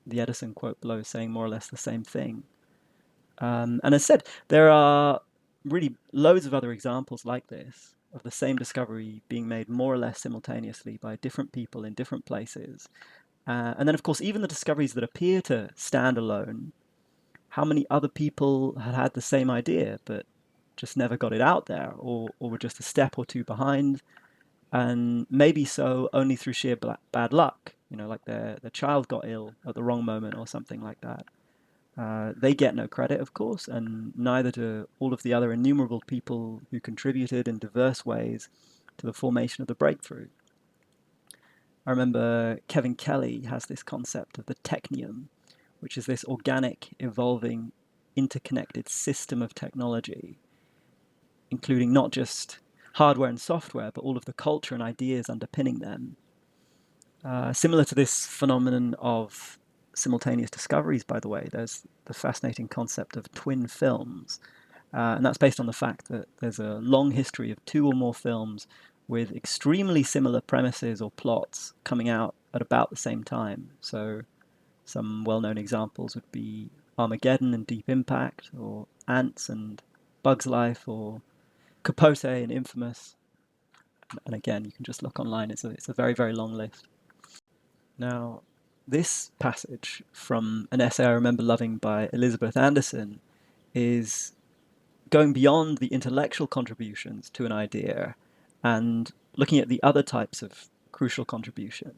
the Edison quote below is saying more or less the same thing. And as said, there are really loads of other examples like this of the same discovery being made more or less simultaneously by different people in different places. And then, of course, even the discoveries that appear to stand alone, how many other people had had the same idea but just never got it out there, or were just a step or two behind, and maybe so only through sheer bad luck, like their child got ill at the wrong moment or something like that. They get no credit, of course, and neither do all of the other innumerable people who contributed in diverse ways to the formation of the breakthrough. I remember Kevin Kelly has this concept of the technium, which is this organic, evolving, interconnected system of technology, including not just hardware and software, but all of the culture and ideas underpinning them. Similar to this phenomenon of simultaneous discoveries, by the way, there's the fascinating concept of twin films. And that's based on the fact that there's a long history of two or more films with extremely similar premises or plots coming out at about the same time. So some well-known examples would be Armageddon and Deep Impact, or Ants and Bug's Life, or Capote and Infamous. And again, you can just look online. It's a very, very long list. Now, this passage from an essay I remember loving by Elizabeth Anderson is going beyond the intellectual contributions to an idea and looking at the other types of crucial contribution.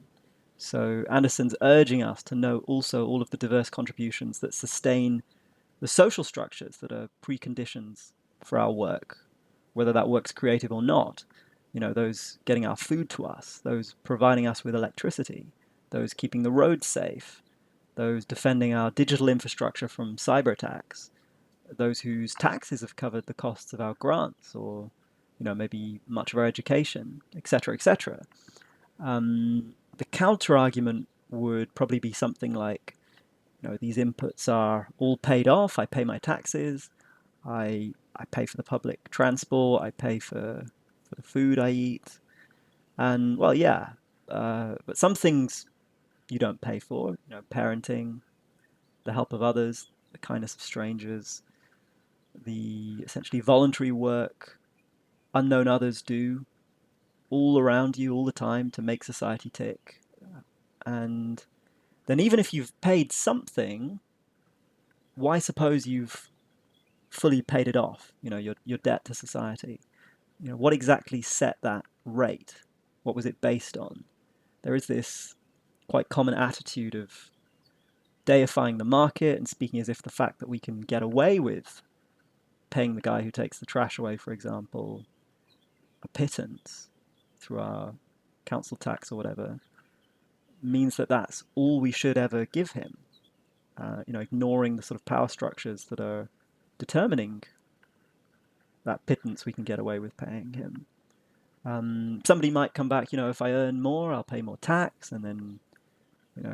So Anderson's urging us to know also all of the diverse contributions that sustain the social structures that are preconditions for our work, whether that work's creative or not. Those getting our food to us, those providing us with electricity, those keeping the roads safe, those defending our digital infrastructure from cyber attacks, those whose taxes have covered the costs of our grants or, maybe much of our education, etc., etc. The counter argument would probably be something like, these inputs are all paid off. I pay my taxes. I pay for the public transport. I pay for the food I eat. And well, yeah, but some things you don't pay for. Parenting, the help of others, the kindness of strangers, the essentially voluntary work unknown others do all around you all the time to make society tick. And then even if you've paid something, why suppose you've fully paid it off, your debt to society? What exactly set that rate? What was it based on? There is this quite common attitude of deifying the market and speaking as if the fact that we can get away with paying the guy who takes the trash away, for example, a pittance through our council tax or whatever, means that that's all we should ever give him. Ignoring the sort of power structures that are determining that pittance we can get away with paying him. Somebody might come back, if I earn more, I'll pay more tax, and then,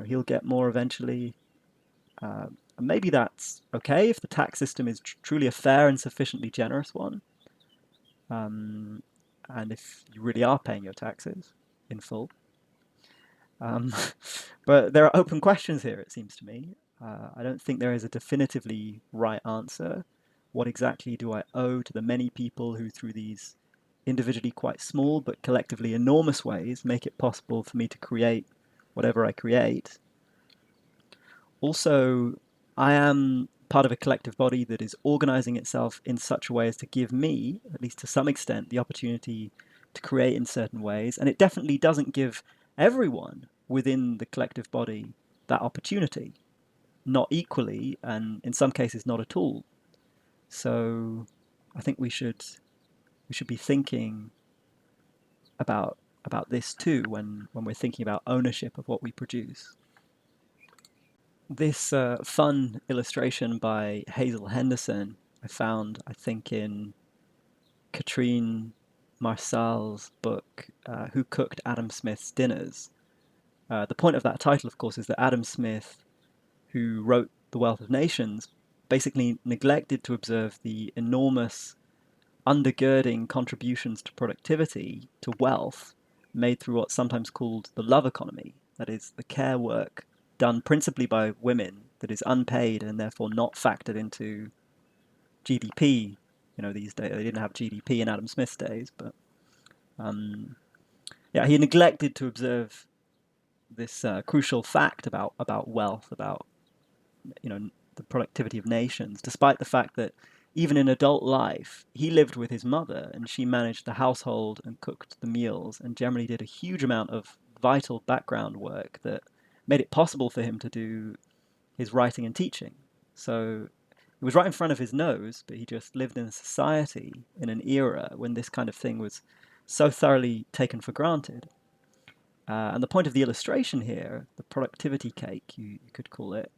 he'll get more eventually. And maybe that's okay if the tax system is truly a fair and sufficiently generous one. And if you really are paying your taxes in full. But there are open questions here, it seems to me. I don't think there is a definitively right answer. What exactly do I owe to the many people who, through these individually quite small but collectively enormous ways, make it possible for me to create whatever I create? Also, I am part of a collective body that is organizing itself in such a way as to give me, at least to some extent, the opportunity to create in certain ways. And it definitely doesn't give everyone within the collective body that opportunity, not equally, and in some cases not at all. So I think we should be thinking about this too when we're thinking about ownership of what we produce. This fun illustration by Hazel Henderson I found, I think, in Katrine Marsal's book, Who Cooked Adam Smith's Dinners? The point of that title, of course, is that Adam Smith, who wrote The Wealth of Nations, basically neglected to observe the enormous undergirding contributions to productivity, to wealth, made through what's sometimes called the love economy. That is, the care work done principally by women that is unpaid and therefore not factored into GDP. These days they didn't have GDP in Adam Smith's days, but he neglected to observe this crucial fact about wealth, about the productivity of nations, despite the fact that even in adult life, he lived with his mother and she managed the household and cooked the meals and generally did a huge amount of vital background work that made it possible for him to do his writing and teaching. So it was right in front of his nose, but he just lived in a society in an era when this kind of thing was so thoroughly taken for granted. And the point of the illustration here, the productivity cake, you could call it,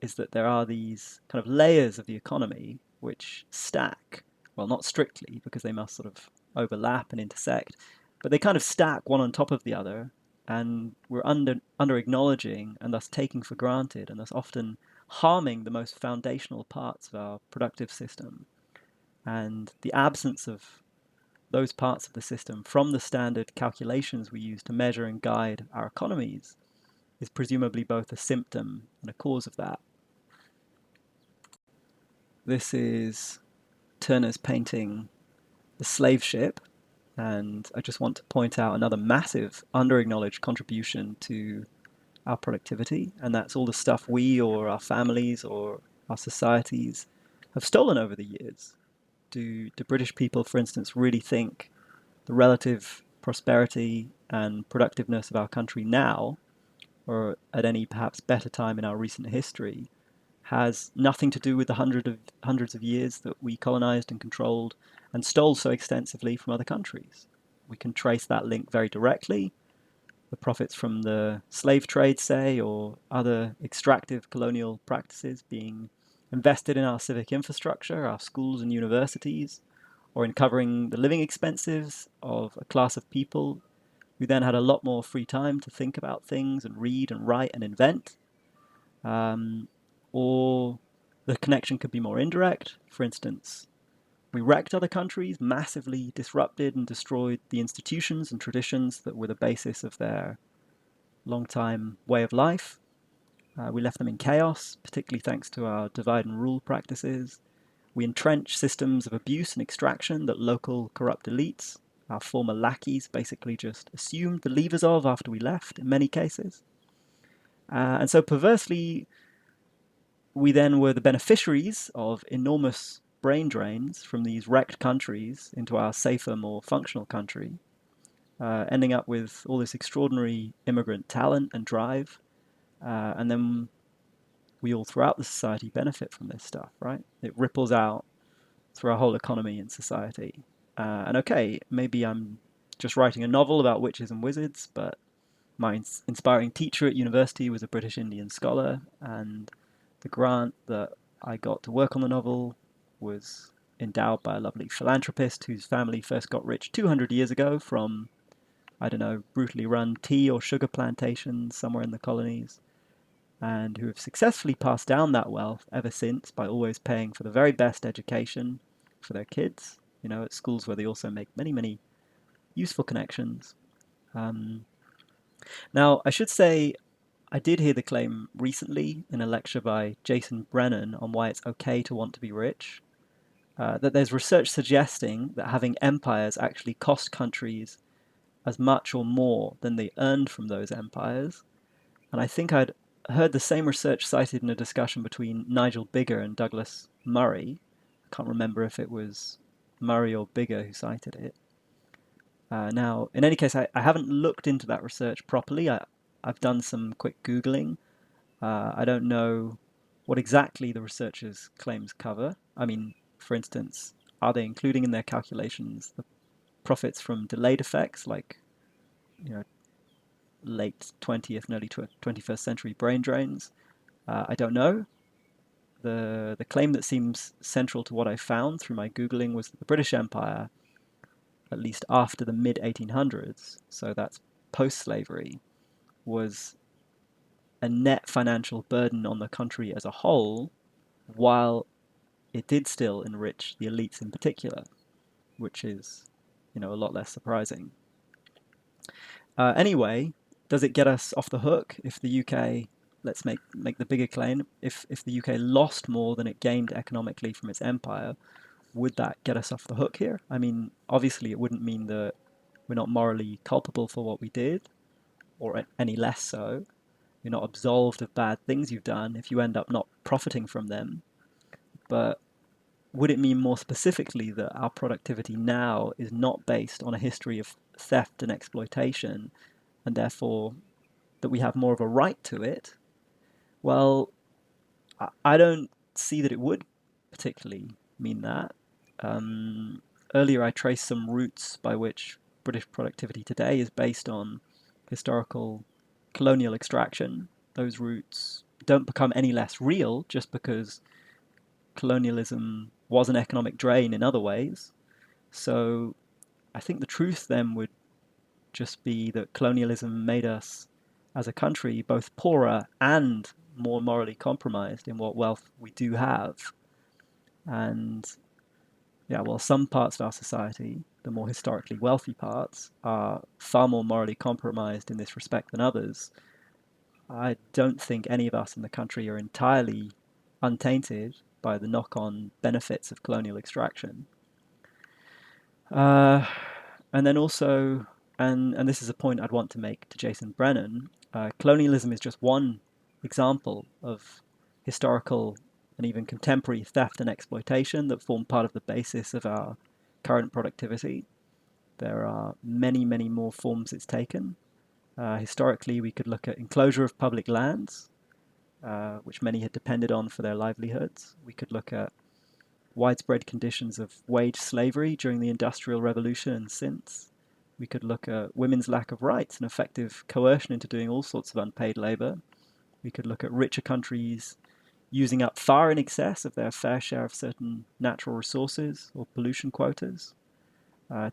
is that there are these kind of layers of the economy which stack, well, not strictly, because they must sort of overlap and intersect, but they kind of stack one on top of the other, and we're under acknowledging and thus taking for granted and thus often harming the most foundational parts of our productive system. And the absence of those parts of the system from the standard calculations we use to measure and guide our economies is presumably both a symptom and a cause of that. This is Turner's painting The Slave Ship, and I just want to point out another massive under-acknowledged contribution to our productivity, and that's all the stuff we or our families or our societies have stolen over the years. Do British people, for instance, really think the relative prosperity and productiveness of our country now, or at any perhaps better time in our recent history, has nothing to do with the hundreds of years that we colonized and controlled and stole so extensively from other countries? We can trace that link very directly. the profits from the slave trade, say, or other extractive colonial practices being invested in our civic infrastructure, our schools and universities, or in covering the living expenses of a class of people who then had a lot more free time to think about things and read and write and invent. Or the connection could be more indirect. For instance, we wrecked other countries, massively disrupted and destroyed the institutions and traditions that were the basis of their long-time way of life. We left them in chaos, particularly thanks to our divide and rule practices. We entrenched systems of abuse and extraction that local corrupt elites, our former lackeys, basically just assumed the levers of after we left in many cases. And so perversely, we then were the beneficiaries of enormous brain drains from these wrecked countries into our safer, more functional country, ending up with all this extraordinary immigrant talent and drive. And then we all throughout the society benefit from this stuff, right? It ripples out through our whole economy and society. And okay, maybe I'm just writing a novel about witches and wizards, but my inspiring teacher at university was a British Indian scholar, and the grant that I got to work on the novel was endowed by a lovely philanthropist whose family first got rich 200 years ago from, I don't know, brutally run tea or sugar plantations somewhere in the colonies, and who have successfully passed down that wealth ever since by always paying for the very best education for their kids, at schools where they also make many, many useful connections. Now, I should say I did hear the claim recently in a lecture by Jason Brennan on why it's okay to want to be rich, that there's research suggesting that having empires actually cost countries as much or more than they earned from those empires. And I think I'd heard the same research cited in a discussion between Nigel Biggar and Douglas Murray. I can't remember if it was Murray or Biggar who cited it. Now, in any case, I haven't looked into that research properly. I've done some quick Googling. I don't know what exactly the researchers' claims cover. I mean, for instance, are they including in their calculations the profits from delayed effects like, late 20th and early 21st century brain drains? I don't know. The claim that seems central to what I found through my Googling was that the British Empire, at least after the mid 1800s, so that's post-slavery, was a net financial burden on the country as a whole, while it did still enrich the elites in particular, which is, a lot less surprising. Anyway, does it get us off the hook if the UK, let's make the bigger claim, if the UK lost more than it gained economically from its empire, would that get us off the hook here? I mean, obviously it wouldn't mean that we're not morally culpable for what we did, or any less so. You're not absolved of bad things you've done if you end up not profiting from them. But would it mean more specifically that our productivity now is not based on a history of theft and exploitation, and therefore that we have more of a right to it? Well, I don't see that it would particularly mean that. Earlier, I traced some routes by which British productivity today is based on historical colonial extraction. Those routes don't become any less real just because colonialism was an economic drain in other ways. So I think the truth then would just be that colonialism made us, as a country, both poorer and more morally compromised in what wealth we do have. And yeah, well, some parts of our society, the more historically wealthy parts, are far more morally compromised in this respect than others. I don't think any of us in the country are entirely untainted by the knock-on benefits of colonial extraction. And then also, and this is a point I'd want to make to Jason Brennan, colonialism is just one example of historical and even contemporary theft and exploitation that form part of the basis of our current productivity. There are many, many more forms it's taken. Historically, we could look at enclosure of public lands, which many had depended on for their livelihoods. We could look at widespread conditions of wage slavery during the Industrial Revolution and since. We could look at women's lack of rights and effective coercion into doing all sorts of unpaid labour. We could look at richer countries using up far in excess of their fair share of certain natural resources or pollution quotas.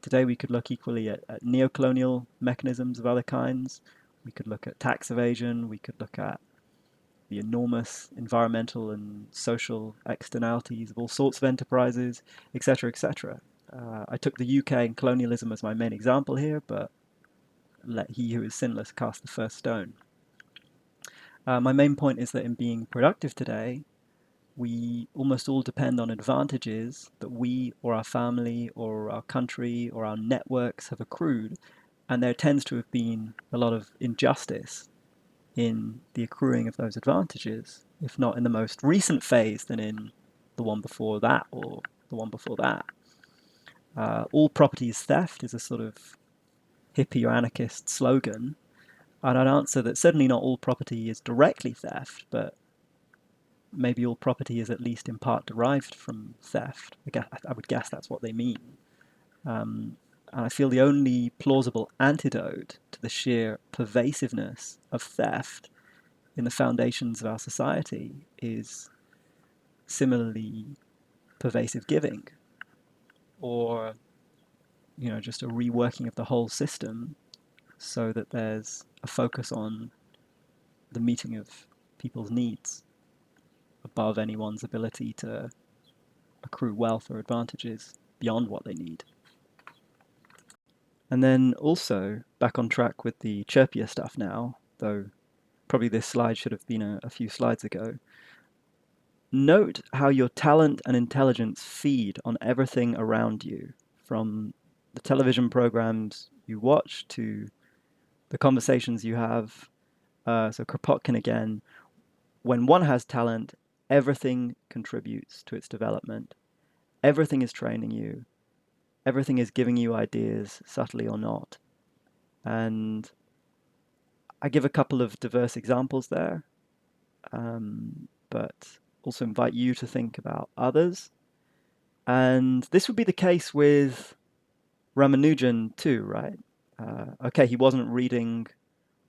Today we could look equally at neocolonial mechanisms of other kinds. We could look at tax evasion. We could look at the enormous environmental and social externalities of all sorts of enterprises, etc., etc. I took the UK and colonialism as my main example here, but let he who is sinless cast the first stone. My main point is that in being productive today, we almost all depend on advantages that we or our family or our country or our networks have accrued, and there tends to have been a lot of injustice in the accruing of those advantages, if not in the most recent phase, then in the one before that or the one before that. All property is theft is a sort of hippie or anarchist slogan, and I'd answer that certainly not all property is directly theft, but maybe all property is at least in part derived from theft. I would guess that's what they mean. And I feel the only plausible antidote to the sheer pervasiveness of theft in the foundations of our society is similarly pervasive giving, or just a reworking of the whole system so that there's a focus on the meeting of people's needs above anyone's ability to accrue wealth or advantages beyond what they need. And then also, back on track with the chirpier stuff now, though probably this slide should have been a few slides ago. Note how your talent and intelligence feed on everything around you, from the television programs you watch to the conversations you have. So Kropotkin again, when one has talent, everything contributes to its development. Everything is training you. Everything is giving you ideas, subtly or not. And I give a couple of diverse examples there, but also invite you to think about others. And this would be the case with Ramanujan too, right? Okay, he wasn't reading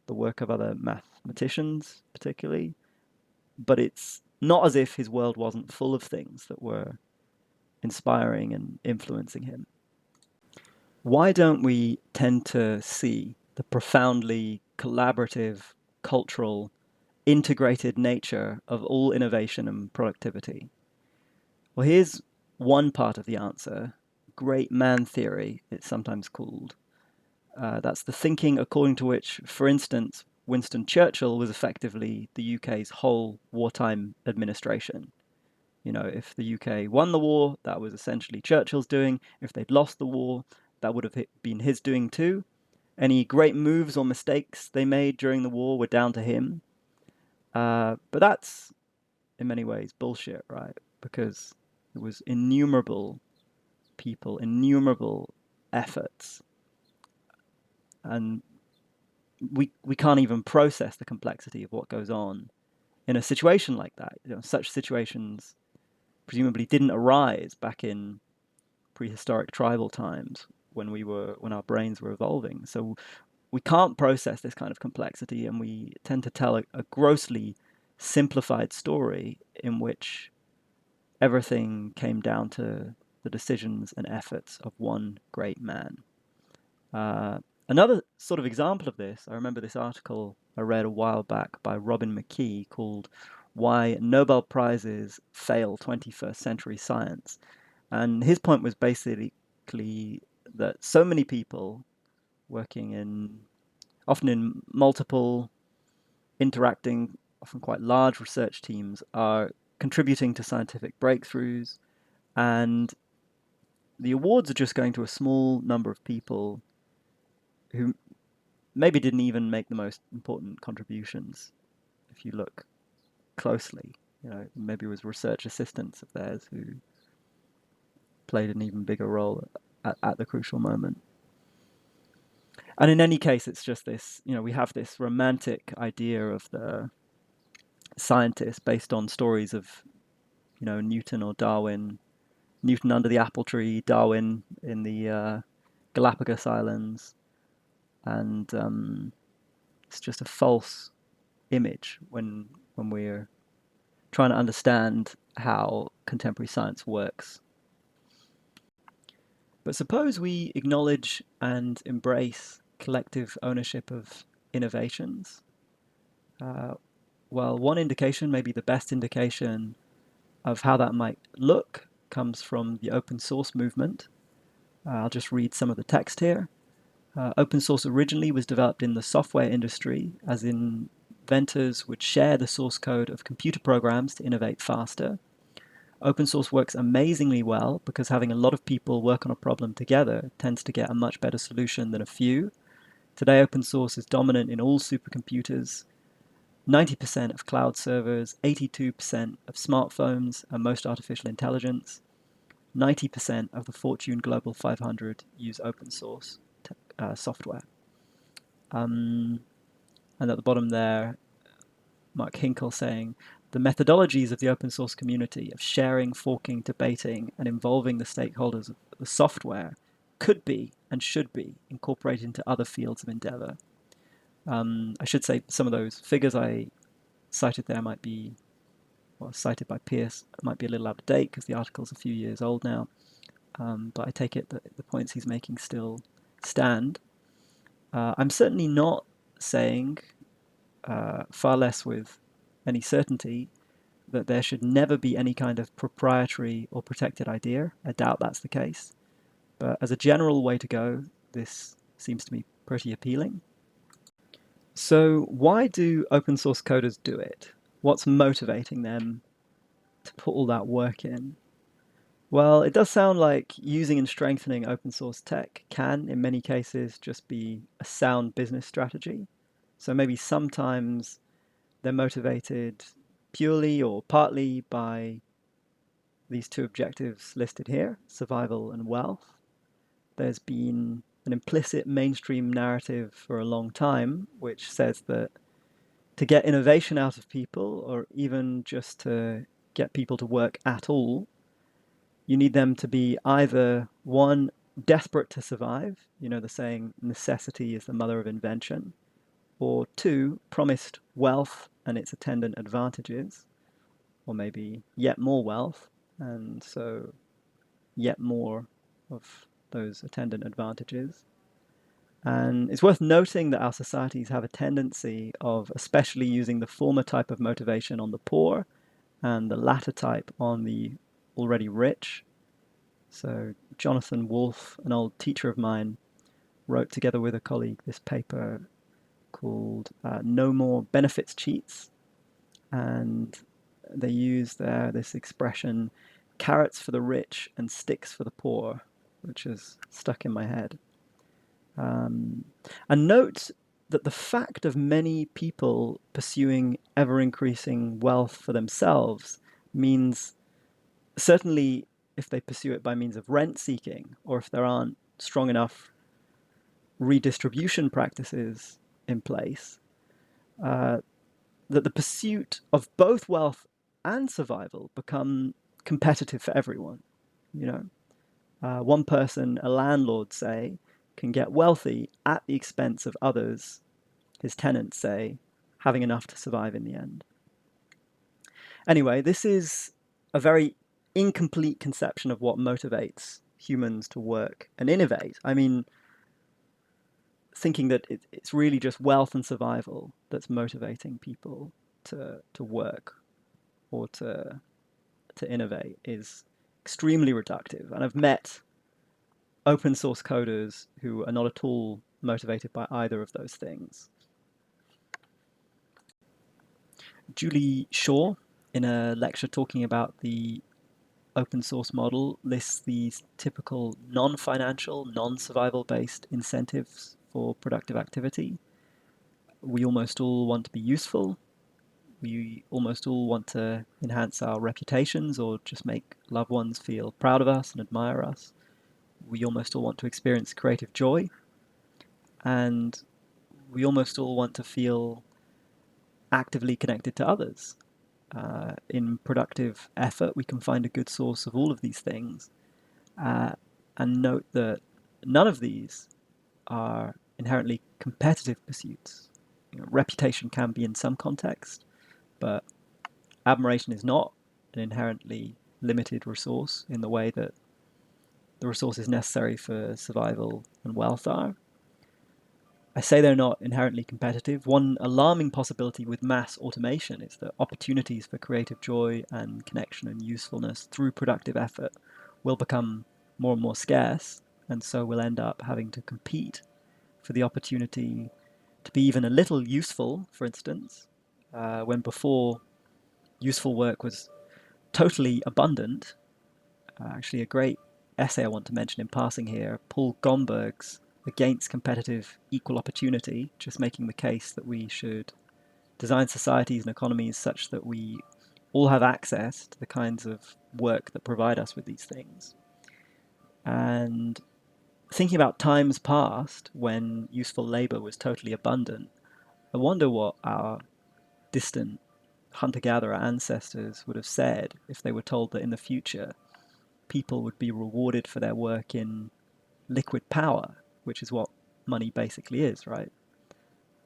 the work of other mathematicians particularly, but it's not as if his world wasn't full of things that were inspiring and influencing him. Why don't we tend to see the profoundly collaborative, cultural, integrated nature of all innovation and productivity? Well, here's one part of the answer. Great man theory, it's sometimes called. That's the thinking according to which, for instance, Winston Churchill was effectively the UK's whole wartime administration. If the UK won the war, that was essentially Churchill's doing. If they'd lost the war, that would have been his doing too. Any great moves or mistakes they made during the war were down to him. But that's, in many ways, bullshit, right? Because it was innumerable people, innumerable efforts. And we can't even process the complexity of what goes on in a situation like that. Such situations presumably didn't arise back in prehistoric tribal times when our brains were evolving. So we can't process this kind of complexity, and we tend to tell a grossly simplified story in which everything came down to the decisions and efforts of one great man. Another sort of example of this, I remember this article I read a while back by Robin McKee called Why Nobel Prizes Fail 21st Century Science. And his point was basically that so many people working often in multiple, interacting, often quite large research teams are contributing to scientific breakthroughs, and the awards are just going to a small number of people who maybe didn't even make the most important contributions if you look closely. Maybe it was research assistants of theirs who played an even bigger role at the crucial moment. And in any case, it's just this, we have this romantic idea of the scientist based on stories of, Newton or Darwin, Newton under the apple tree, Darwin in the Galapagos Islands, and it's just a false image when we're trying to understand how contemporary science works. But suppose we acknowledge and embrace collective ownership of innovations. Well, one indication, maybe the best indication of how that might look, comes from the open source movement. I'll just read some of the text here. Open source originally was developed in the software industry, as inventors would share the source code of computer programs to innovate faster. Open source works amazingly well because having a lot of people work on a problem together tends to get a much better solution than a few. Today, open source is dominant in all supercomputers, 90% of cloud servers, 82% of smartphones, and most artificial intelligence. 90% of the Fortune Global 500 use open source software. And at the bottom there, Mark Hinkle saying, the methodologies of the open source community of sharing, forking, debating, and involving the stakeholders of the software could be and should be incorporated into other fields of endeavor. I should say some of those figures I cited there might be, well, cited by Pierce, might be a little out of date because the article's a few years old now. But I take it that the points he's making still stand. I'm certainly not saying, far less with any certainty, that there should never be any kind of proprietary or protected idea. I doubt that's the case. But as a general way to go, this seems to me pretty appealing. So why do open source coders do it? What's motivating them to put all that work in? Well, it does sound like using and strengthening open source tech can, in many cases, just be a sound business strategy. So maybe sometimes they're motivated purely or partly by these two objectives listed here, survival and wealth. There's been an implicit mainstream narrative for a long time, which says that to get innovation out of people, or even just to get people to work at all, you need them to be either, one, desperate to survive, you know the saying, necessity is the mother of invention, or two, promised wealth and its attendant advantages, or maybe yet more wealth, and so yet more of those attendant advantages. And it's worth noting that our societies have a tendency of especially using the former type of motivation on the poor and the latter type on the already rich. So Jonathan Wolfe, an old teacher of mine, wrote together with a colleague this paper called No More Benefits Cheats. And they use there this expression, carrots for the rich and sticks for the poor, which is stuck in my head. And note that the fact of many people pursuing ever-increasing wealth for themselves means, certainly if they pursue it by means of rent-seeking, or if there aren't strong enough redistribution practices in place, that the pursuit of both wealth and survival become competitive for everyone. You know, one person, a landlord, say, can get wealthy at the expense of others, his tenants say, having enough to survive in the end. Anyway, this is a very incomplete conception of what motivates humans to work and innovate. I mean, thinking that it's really just wealth and survival that's motivating people to work or to innovate is extremely reductive. And I've met open source coders who are not at all motivated by either of those things. Julie Shaw, in a lecture talking about the open source model, lists these typical non-financial, non-survival based incentives for productive activity. We almost all want to be useful. We almost all want to enhance our reputations or just make loved ones feel proud of us and admire us. We almost all want to experience creative joy. And we almost all want to feel actively connected to others. In productive effort, we can find a good source of all of these things. And note that none of these are inherently competitive pursuits. Reputation can be in some context, but admiration is not an inherently limited resource in the way that the resources necessary for survival and wealth are. I say they're not inherently competitive. One alarming possibility with mass automation is that opportunities for creative joy and connection and usefulness through productive effort will become more and more scarce, and so we'll end up having to compete for the opportunity to be even a little useful, for instance, when before useful work was totally abundant. Actually, a great essay I want to mention in passing here, Paul Gomberg's Against Competitive Equal Opportunity, just making the case that we should design societies and economies such that we all have access to the kinds of work that provide us with these things. And thinking about times past when useful labor was totally abundant, I wonder what our distant hunter-gatherer ancestors would have said if they were told that in the future people would be rewarded for their work in liquid power, which is what money basically is, right?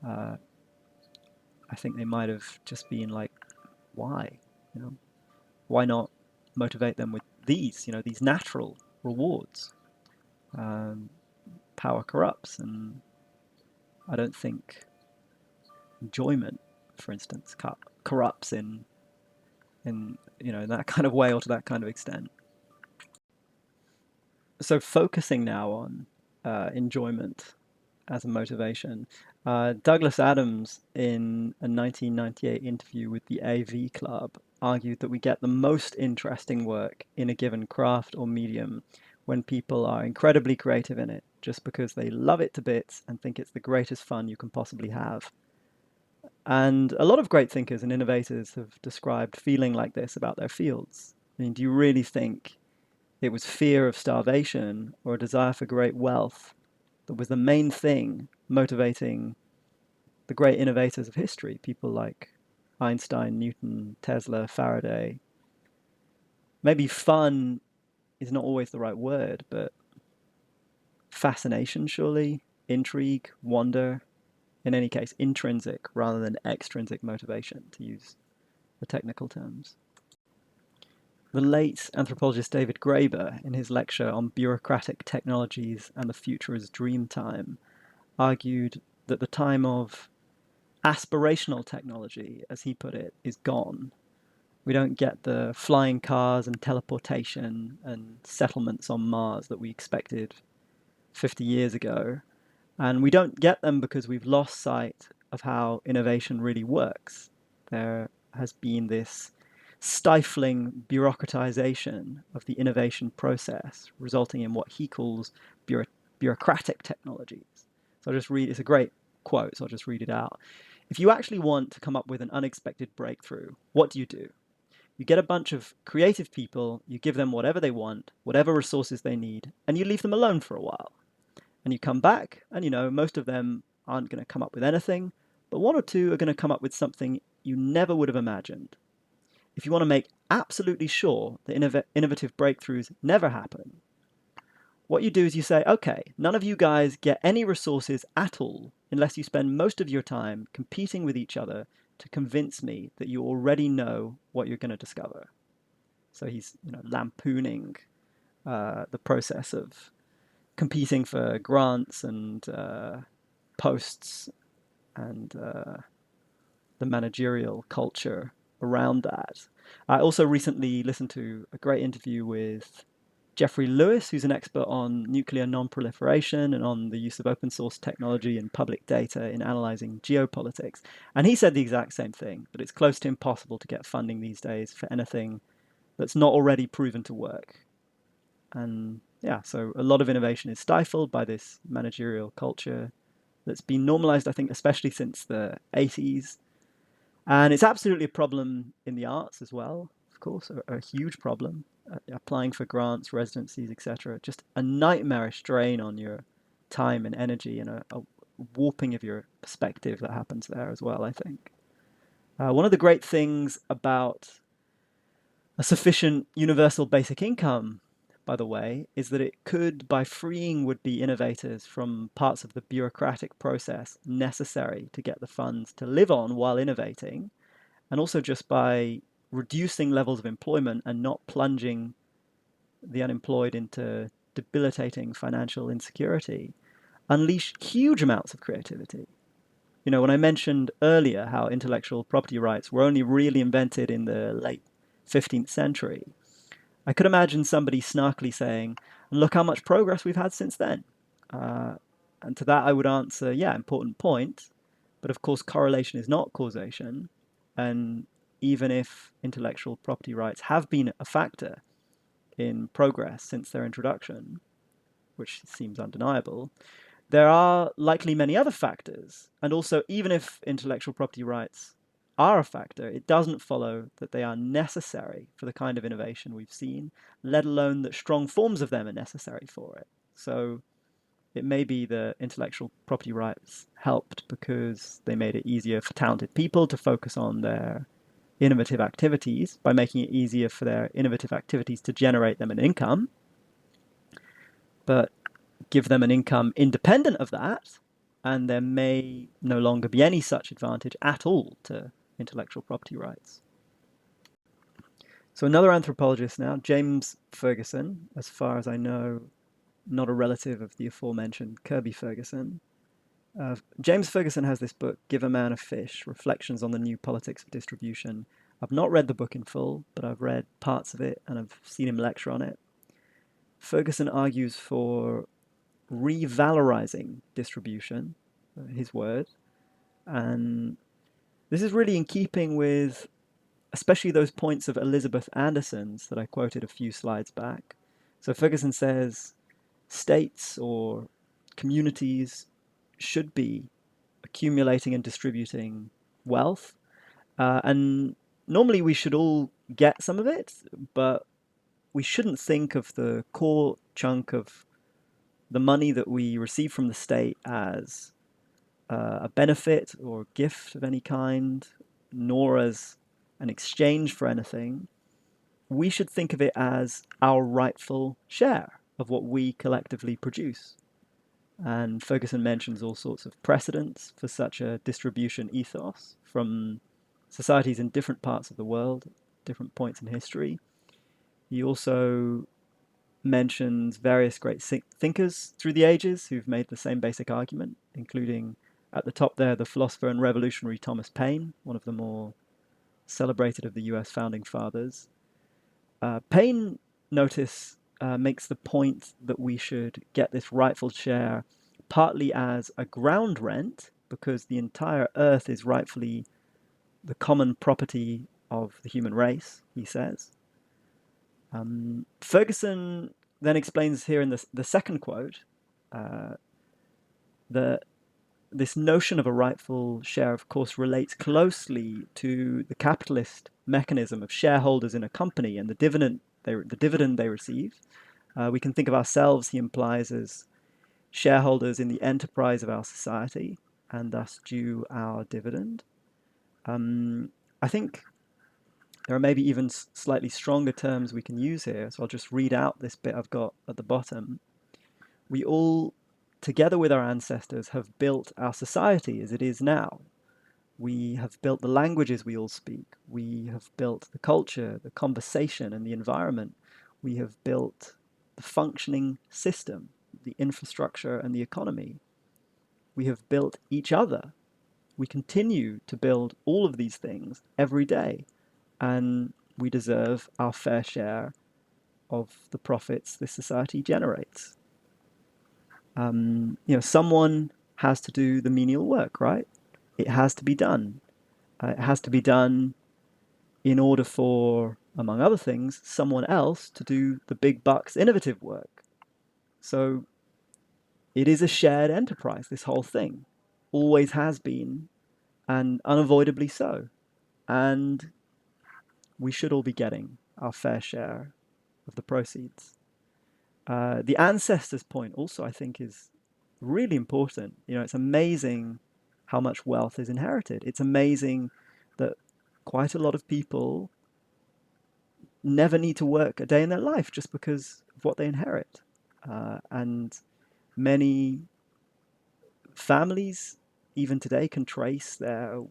I think they might have just been like, why? Why not motivate them with these natural rewards? Power corrupts, and I don't think enjoyment, for instance, corrupts in that kind of way or to that kind of extent. So focusing now on enjoyment as a motivation, Douglas Adams, in a 1998 interview with the AV Club, argued that we get the most interesting work in a given craft or medium when people are incredibly creative in it, just because they love it to bits and think it's the greatest fun you can possibly have. And a lot of great thinkers and innovators have described feeling like this about their fields. I mean, do you really think it was fear of starvation or a desire for great wealth that was the main thing motivating the great innovators of history, people like Einstein, Newton, Tesla, Faraday? Maybe fun is not always the right word, but fascination, surely, intrigue, wonder, in any case, intrinsic rather than extrinsic motivation, to use the technical terms. The late anthropologist David Graeber, in his lecture on bureaucratic technologies and the future as dream time, argued that the time of aspirational technology, as he put it, is gone. We don't get the flying cars and teleportation and settlements on Mars that we expected 50 years ago. And we don't get them because we've lost sight of how innovation really works. There has been this stifling bureaucratization of the innovation process, resulting in what he calls bureaucratic technologies. So I'll just read, it's a great quote, so I'll just read it out. If you actually want to come up with an unexpected breakthrough, what do? You get a bunch of creative people, you give them whatever they want, whatever resources they need, and you leave them alone for a while. And you come back, and most of them aren't going to come up with anything, but one or two are going to come up with something you never would have imagined. If you want to make absolutely sure that innovative breakthroughs never happen, what you do is you say, okay, none of you guys get any resources at all unless you spend most of your time competing with each other to convince me that you already know what you're going to discover. So he's lampooning the process of competing for grants and posts and the managerial culture around that. I also recently listened to a great interview with Jeffrey Lewis, who's an expert on nuclear non-proliferation and on the use of open source technology and public data in analyzing geopolitics. And he said the exact same thing, that it's close to impossible to get funding these days for anything that's not already proven to work. And yeah, so a lot of innovation is stifled by this managerial culture that's been normalized, I think, especially since the 80s. And it's absolutely a problem in the arts as well, of course, a huge problem. Applying for grants, residencies, etc. Just a nightmarish drain on your time and energy, and a warping of your perspective that happens there as well, I think. One of the great things about a sufficient universal basic income by the way, is that it could, by freeing would-be innovators from parts of the bureaucratic process necessary to get the funds to live on while innovating, and also just by reducing levels of employment and not plunging the unemployed into debilitating financial insecurity, unleash huge amounts of creativity. You know, when I mentioned earlier how intellectual property rights were only really invented in the late 15th century, I could imagine somebody snarkily saying, look how much progress we've had since then. Uh, and to that I would answer, yeah, important point. But of course, correlation is not causation. And even if intellectual property rights have been a factor in progress since their introduction, which seems undeniable, there are likely many other factors. And also, even if intellectual property rights are a factor, it doesn't follow that they are necessary for the kind of innovation we've seen, let alone that strong forms of them are necessary for it. So it may be that intellectual property rights helped because they made it easier for talented people to focus on their innovative activities by making it easier for their innovative activities to generate them an income. But give them an income independent of that, and there may no longer be any such advantage at all to intellectual property rights. So another anthropologist now, James Ferguson, as far as I know, not a relative of the aforementioned Kirby Ferguson. James Ferguson has this book, Give a Man a Fish, Reflections on the New Politics of Distribution. I've not read the book in full, but I've read parts of it and I've seen him lecture on it. Ferguson argues for revalorizing distribution, his word, and this is really in keeping with especially those points of Elizabeth Anderson's that I quoted a few slides back. So Ferguson says states or communities should be accumulating and distributing wealth, and normally we should all get some of it, but we shouldn't think of the core chunk of the money that we receive from the state as a benefit or gift of any kind, nor as an exchange for anything. We should think of it as our rightful share of what we collectively produce. And Ferguson mentions all sorts of precedents for such a distribution ethos from societies in different parts of the world, different points in history. He also mentions various great thinkers through the ages who've made the same basic argument, including at the top there, the philosopher and revolutionary Thomas Paine, one of the more celebrated of the US founding fathers. Paine, notice, makes the point that we should get this rightful share partly as a ground rent, because the entire earth is rightfully the common property of the human race, he says. Ferguson then explains here in the second quote that this notion of a rightful share, of course, relates closely to the capitalist mechanism of shareholders in a company and the dividend they receive. We can think of ourselves, he implies, as shareholders in the enterprise of our society and thus due our dividend. I think there are maybe even slightly stronger terms we can use here, so I'll just read out this bit I've got at the bottom. We all, together with our ancestors, have built our society as it is now. We have built the languages we all speak. We have built the culture, the conversation, and the environment. We have built the functioning system, the infrastructure, and the economy. We have built each other. We continue to build all of these things every day, and we deserve our fair share of the profits this society generates. Someone has to do the menial work, right? It has to be done. It has to be done in order for, among other things, someone else to do the big bucks innovative work. So it is a shared enterprise, this whole thing. Always has been, and unavoidably so. And we should all be getting our fair share of the proceeds. The ancestors point also, I think, is really important. It's amazing how much wealth is inherited. It's amazing that quite a lot of people never need to work a day in their life just because of what they inherit. And many families, even today, can trace their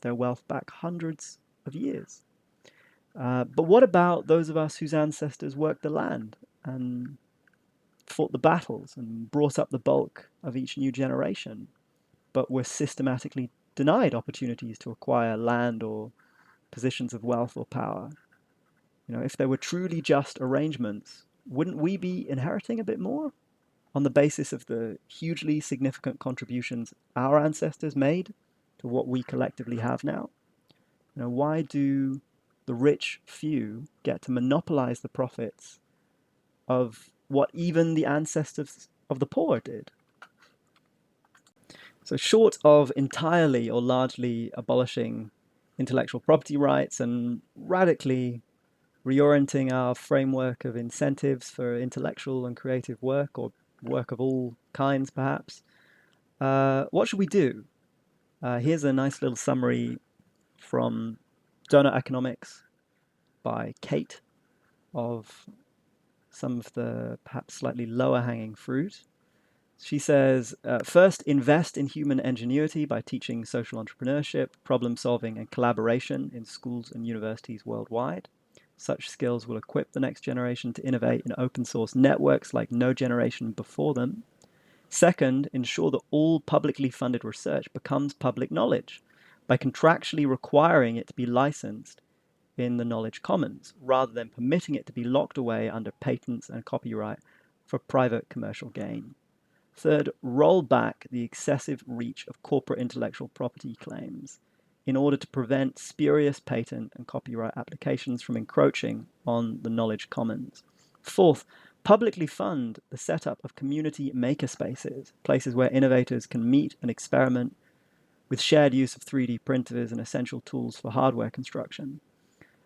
wealth back hundreds of years. But what about those of us whose ancestors worked the land and fought the battles and brought up the bulk of each new generation, but were systematically denied opportunities to acquire land or positions of wealth or power? If there were truly just arrangements, wouldn't we be inheriting a bit more on the basis of the hugely significant contributions our ancestors made to what we collectively have now? Why do the rich few get to monopolize the profits of what even the ancestors of the poor did? So, short of entirely or largely abolishing intellectual property rights and radically reorienting our framework of incentives for intellectual and creative work, or work of all kinds perhaps, what should we do? Here's a nice little summary from Donut Economics by Kate of some of the perhaps slightly lower hanging fruit. She says, first, invest in human ingenuity by teaching social entrepreneurship, problem solving, and collaboration in schools and universities worldwide. Such skills will equip the next generation to innovate in open source networks like no generation before them. Second, ensure that all publicly funded research becomes public knowledge by contractually requiring it to be licensed in the knowledge commons, rather than permitting it to be locked away under patents and copyright for private commercial gain. Third, roll back the excessive reach of corporate intellectual property claims in order to prevent spurious patent and copyright applications from encroaching on the knowledge commons. Fourth, publicly fund the setup of community makerspaces, places where innovators can meet and experiment with shared use of 3D printers and essential tools for hardware construction.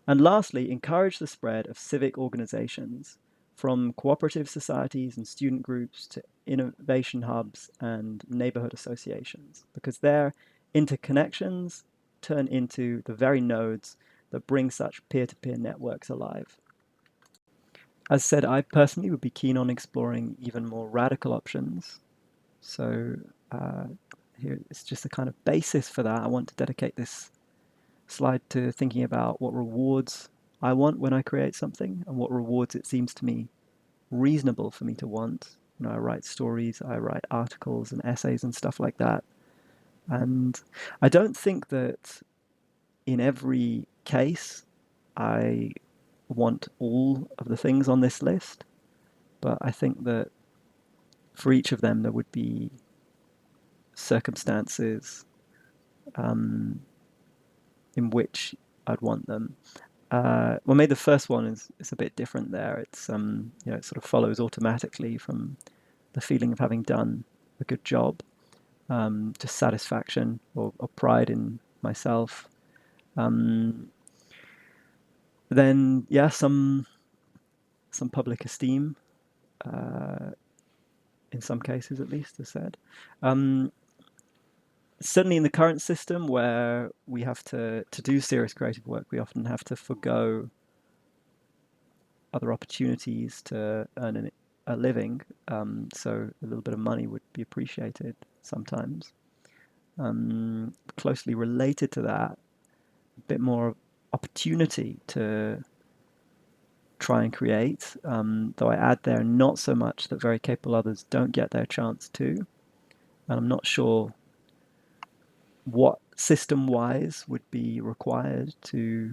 And lastly, encourage the spread of civic organizations, from cooperative societies and student groups to innovation hubs and neighborhood associations, because their interconnections turn into the very nodes that bring such peer-to-peer networks alive. As said, I personally would be keen on exploring even more radical options. So here it's just a kind of basis for that. I want to dedicate this slide to thinking about what rewards I want when I create something and what rewards it seems to me reasonable for me to want. I write stories, I write articles and essays and stuff like that. And I don't think that in every case I want all of the things on this list, but I think that for each of them there would be circumstances in which I'd want them. Well, maybe the first one is a bit different there. It's it sort of follows automatically from the feeling of having done a good job, just satisfaction or pride in myself. Then, yeah, some public esteem, in some cases at least, as said. Certainly in the current system where we have to do serious creative work, we often have to forgo other opportunities to earn a living. So a little bit of money would be appreciated sometimes. Closely related to that, a bit more opportunity to try and create, though I add there not so much that very capable others don't get their chance to. And I'm not sure what system-wise would be required to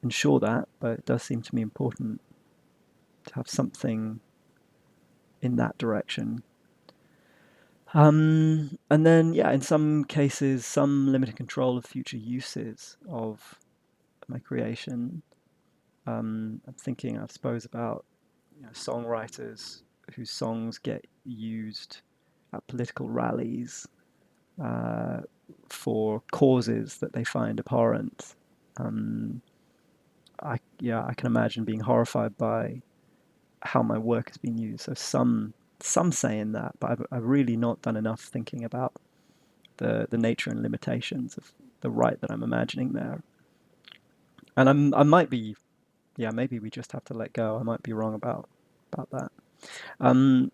ensure that, but it does seem to me important to have something in that direction. And then, yeah, in some cases, some limited control of future uses of my creation. I'm thinking, I suppose, about songwriters whose songs get used at political rallies for causes that they find abhorrent. I can imagine being horrified by how my work has been used. So some say in that, but I've really not done enough thinking about the nature and limitations of the right that I'm imagining there. And I might be, maybe we just have to let go. I might be wrong about about that. Um,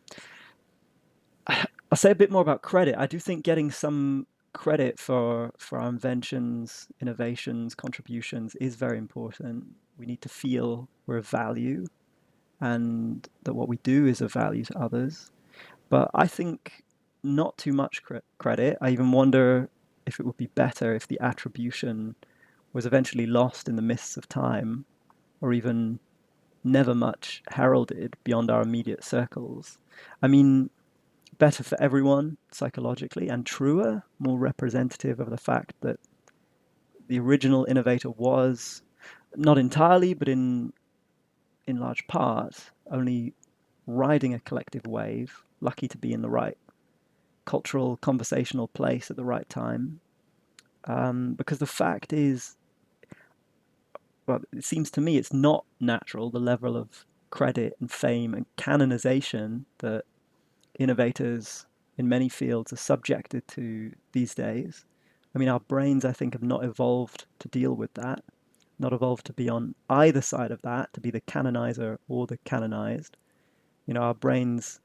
I'll say a bit more about credit. I do think getting some credit for our inventions, innovations, contributions is very important. We need to feel we're of value and that what we do is of value to others. But I think not too much credit. I even wonder if it would be better if the attribution was eventually lost in the mists of time, or even never much heralded beyond our immediate circles. I mean, better for everyone psychologically and truer, more representative of the fact that the original innovator was not entirely, but in large part, only riding a collective wave, lucky to be in the right cultural, conversational place at the right time. Because the fact is, well, it seems to me it's not natural, the level of credit and fame and canonization that innovators in many fields are subjected to these days. I mean, our brains, I think, have not evolved to deal with that, not evolved to be on either side of that, to be the canonizer or the canonized. You know, our brains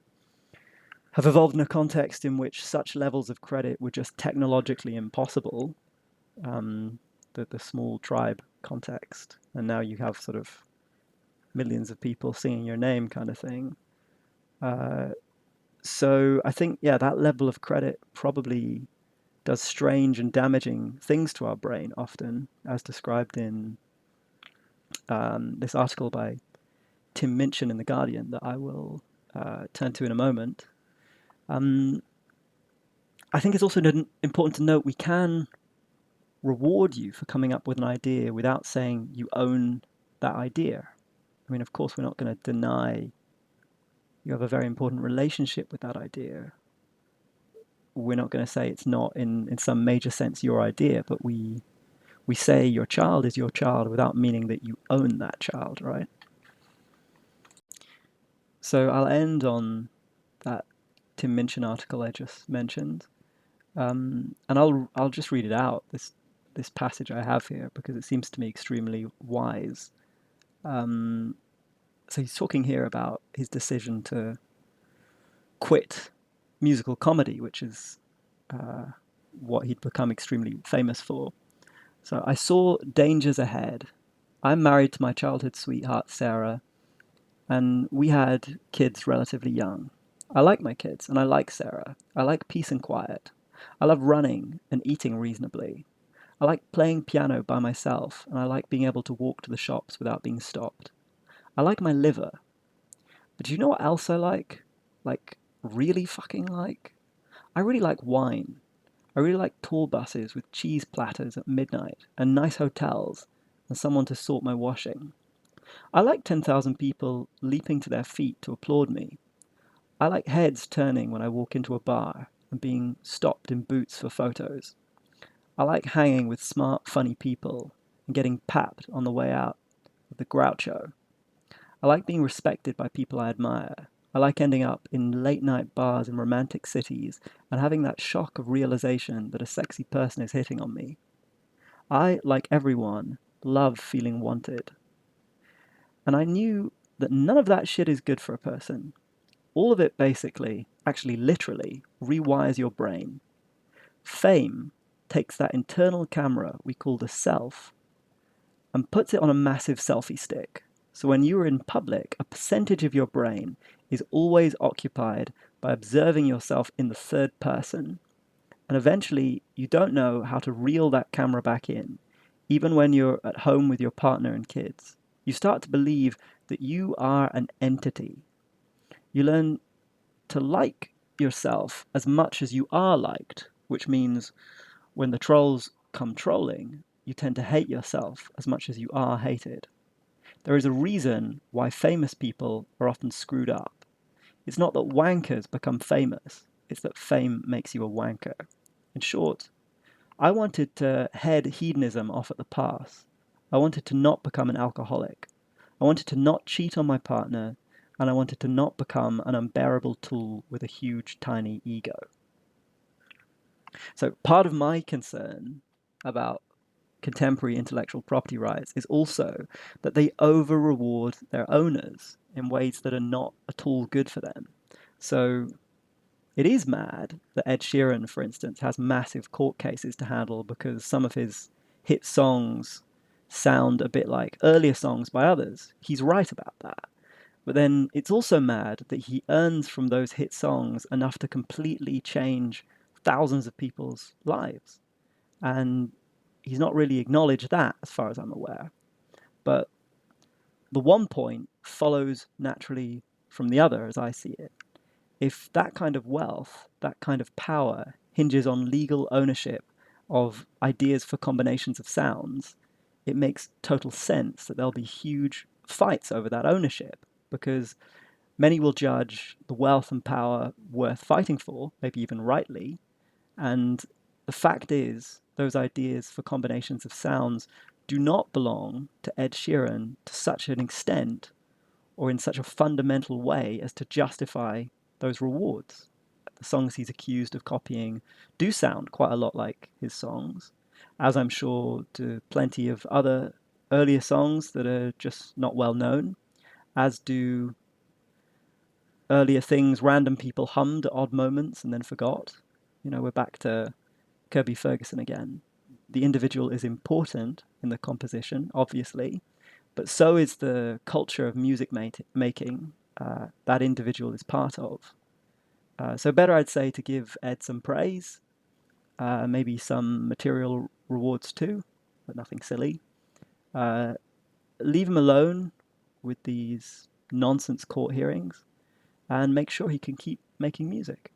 have evolved in a context in which such levels of credit were just technologically impossible, um, the small tribe context. And now you have sort of millions of people singing your name kind of thing. Uh, so I think, yeah, that level of credit probably does strange and damaging things to our brain often, as described in this article by Tim Minchin in The Guardian that I will turn to in a moment. Um, I think it's also important to note we can reward you for coming up with an idea without saying you own that idea. I mean, of course, we're not going to deny you have a very important relationship with that idea. We're not going to say it's not in some major sense your idea, but we say your child is your child without meaning that you own that child, right? So I'll end on that Tim Minchin article I just mentioned, and I'll just read it out, this passage I have here, because it seems to me extremely wise. Um, so he's talking here about his decision to quit musical comedy, which is uh, what he'd become extremely famous for. So I saw dangers ahead. I'm married to my childhood sweetheart, Sarah, and we had kids relatively young. I like my kids, and I like Sarah. I like peace and quiet. I love running and eating reasonably. I like playing piano by myself, and I like being able to walk to the shops without being stopped. I like my liver. But do you know what else I like? Like, really fucking like? I really like wine. I really like tour buses with cheese platters at midnight, and nice hotels, and someone to sort my washing. I like 10,000 people leaping to their feet to applaud me. I like heads turning when I walk into a bar and being stopped in boots for photos. I like hanging with smart, funny people and getting papped on the way out of the Groucho. I like being respected by people I admire. I like ending up in late night bars in romantic cities and having that shock of realization that a sexy person is hitting on me. I, like everyone, love feeling wanted. And I knew that none of that shit is good for a person. All of it basically, actually literally, rewires your brain. Fame takes that internal camera we call the self and puts it on a massive selfie stick. So when you are in public, a percentage of your brain is always occupied by observing yourself in the third person. And eventually, you don't know how to reel that camera back in, even when you're at home with your partner and kids. You start to believe that you are an entity. You learn to like yourself as much as you are liked, which means when the trolls come trolling, you tend to hate yourself as much as you are hated. There is a reason why famous people are often screwed up. It's not that wankers become famous, it's that fame makes you a wanker. In short, I wanted to head hedonism off at the pass. I wanted to not become an alcoholic. I wanted to not cheat on my partner, and I wanted to not become an unbearable tool with a huge, tiny ego. So part of my concern about contemporary intellectual property rights is also that they over reward their owners in ways that are not at all good for them. So it is mad that Ed Sheeran, for instance, has massive court cases to handle because some of his hit songs sound a bit like earlier songs by others. He's right about that. But then it's also mad that he earns from those hit songs enough to completely change thousands of people's lives. And he's not really acknowledged that, as far as I'm aware. But the one point follows naturally from the other, as I see it. If that kind of wealth, that kind of power, hinges on legal ownership of ideas for combinations of sounds, it makes total sense that there'll be huge fights over that ownership because many will judge the wealth and power worth fighting for, maybe even rightly. And the fact is, those ideas for combinations of sounds do not belong to Ed Sheeran to such an extent or in such a fundamental way as to justify those rewards. The songs he's accused of copying do sound quite a lot like his songs, as I'm sure do plenty of other earlier songs that are just not well known, as do earlier things random people hummed at odd moments and then forgot. We're back to Kirby Ferguson again. The individual is important in the composition, obviously, but so is the culture of music making that individual is part of. So better, I'd say, to give Ed some praise, maybe some material rewards too, but nothing silly. Leave him alone with these nonsense court hearings, and make sure he can keep making music.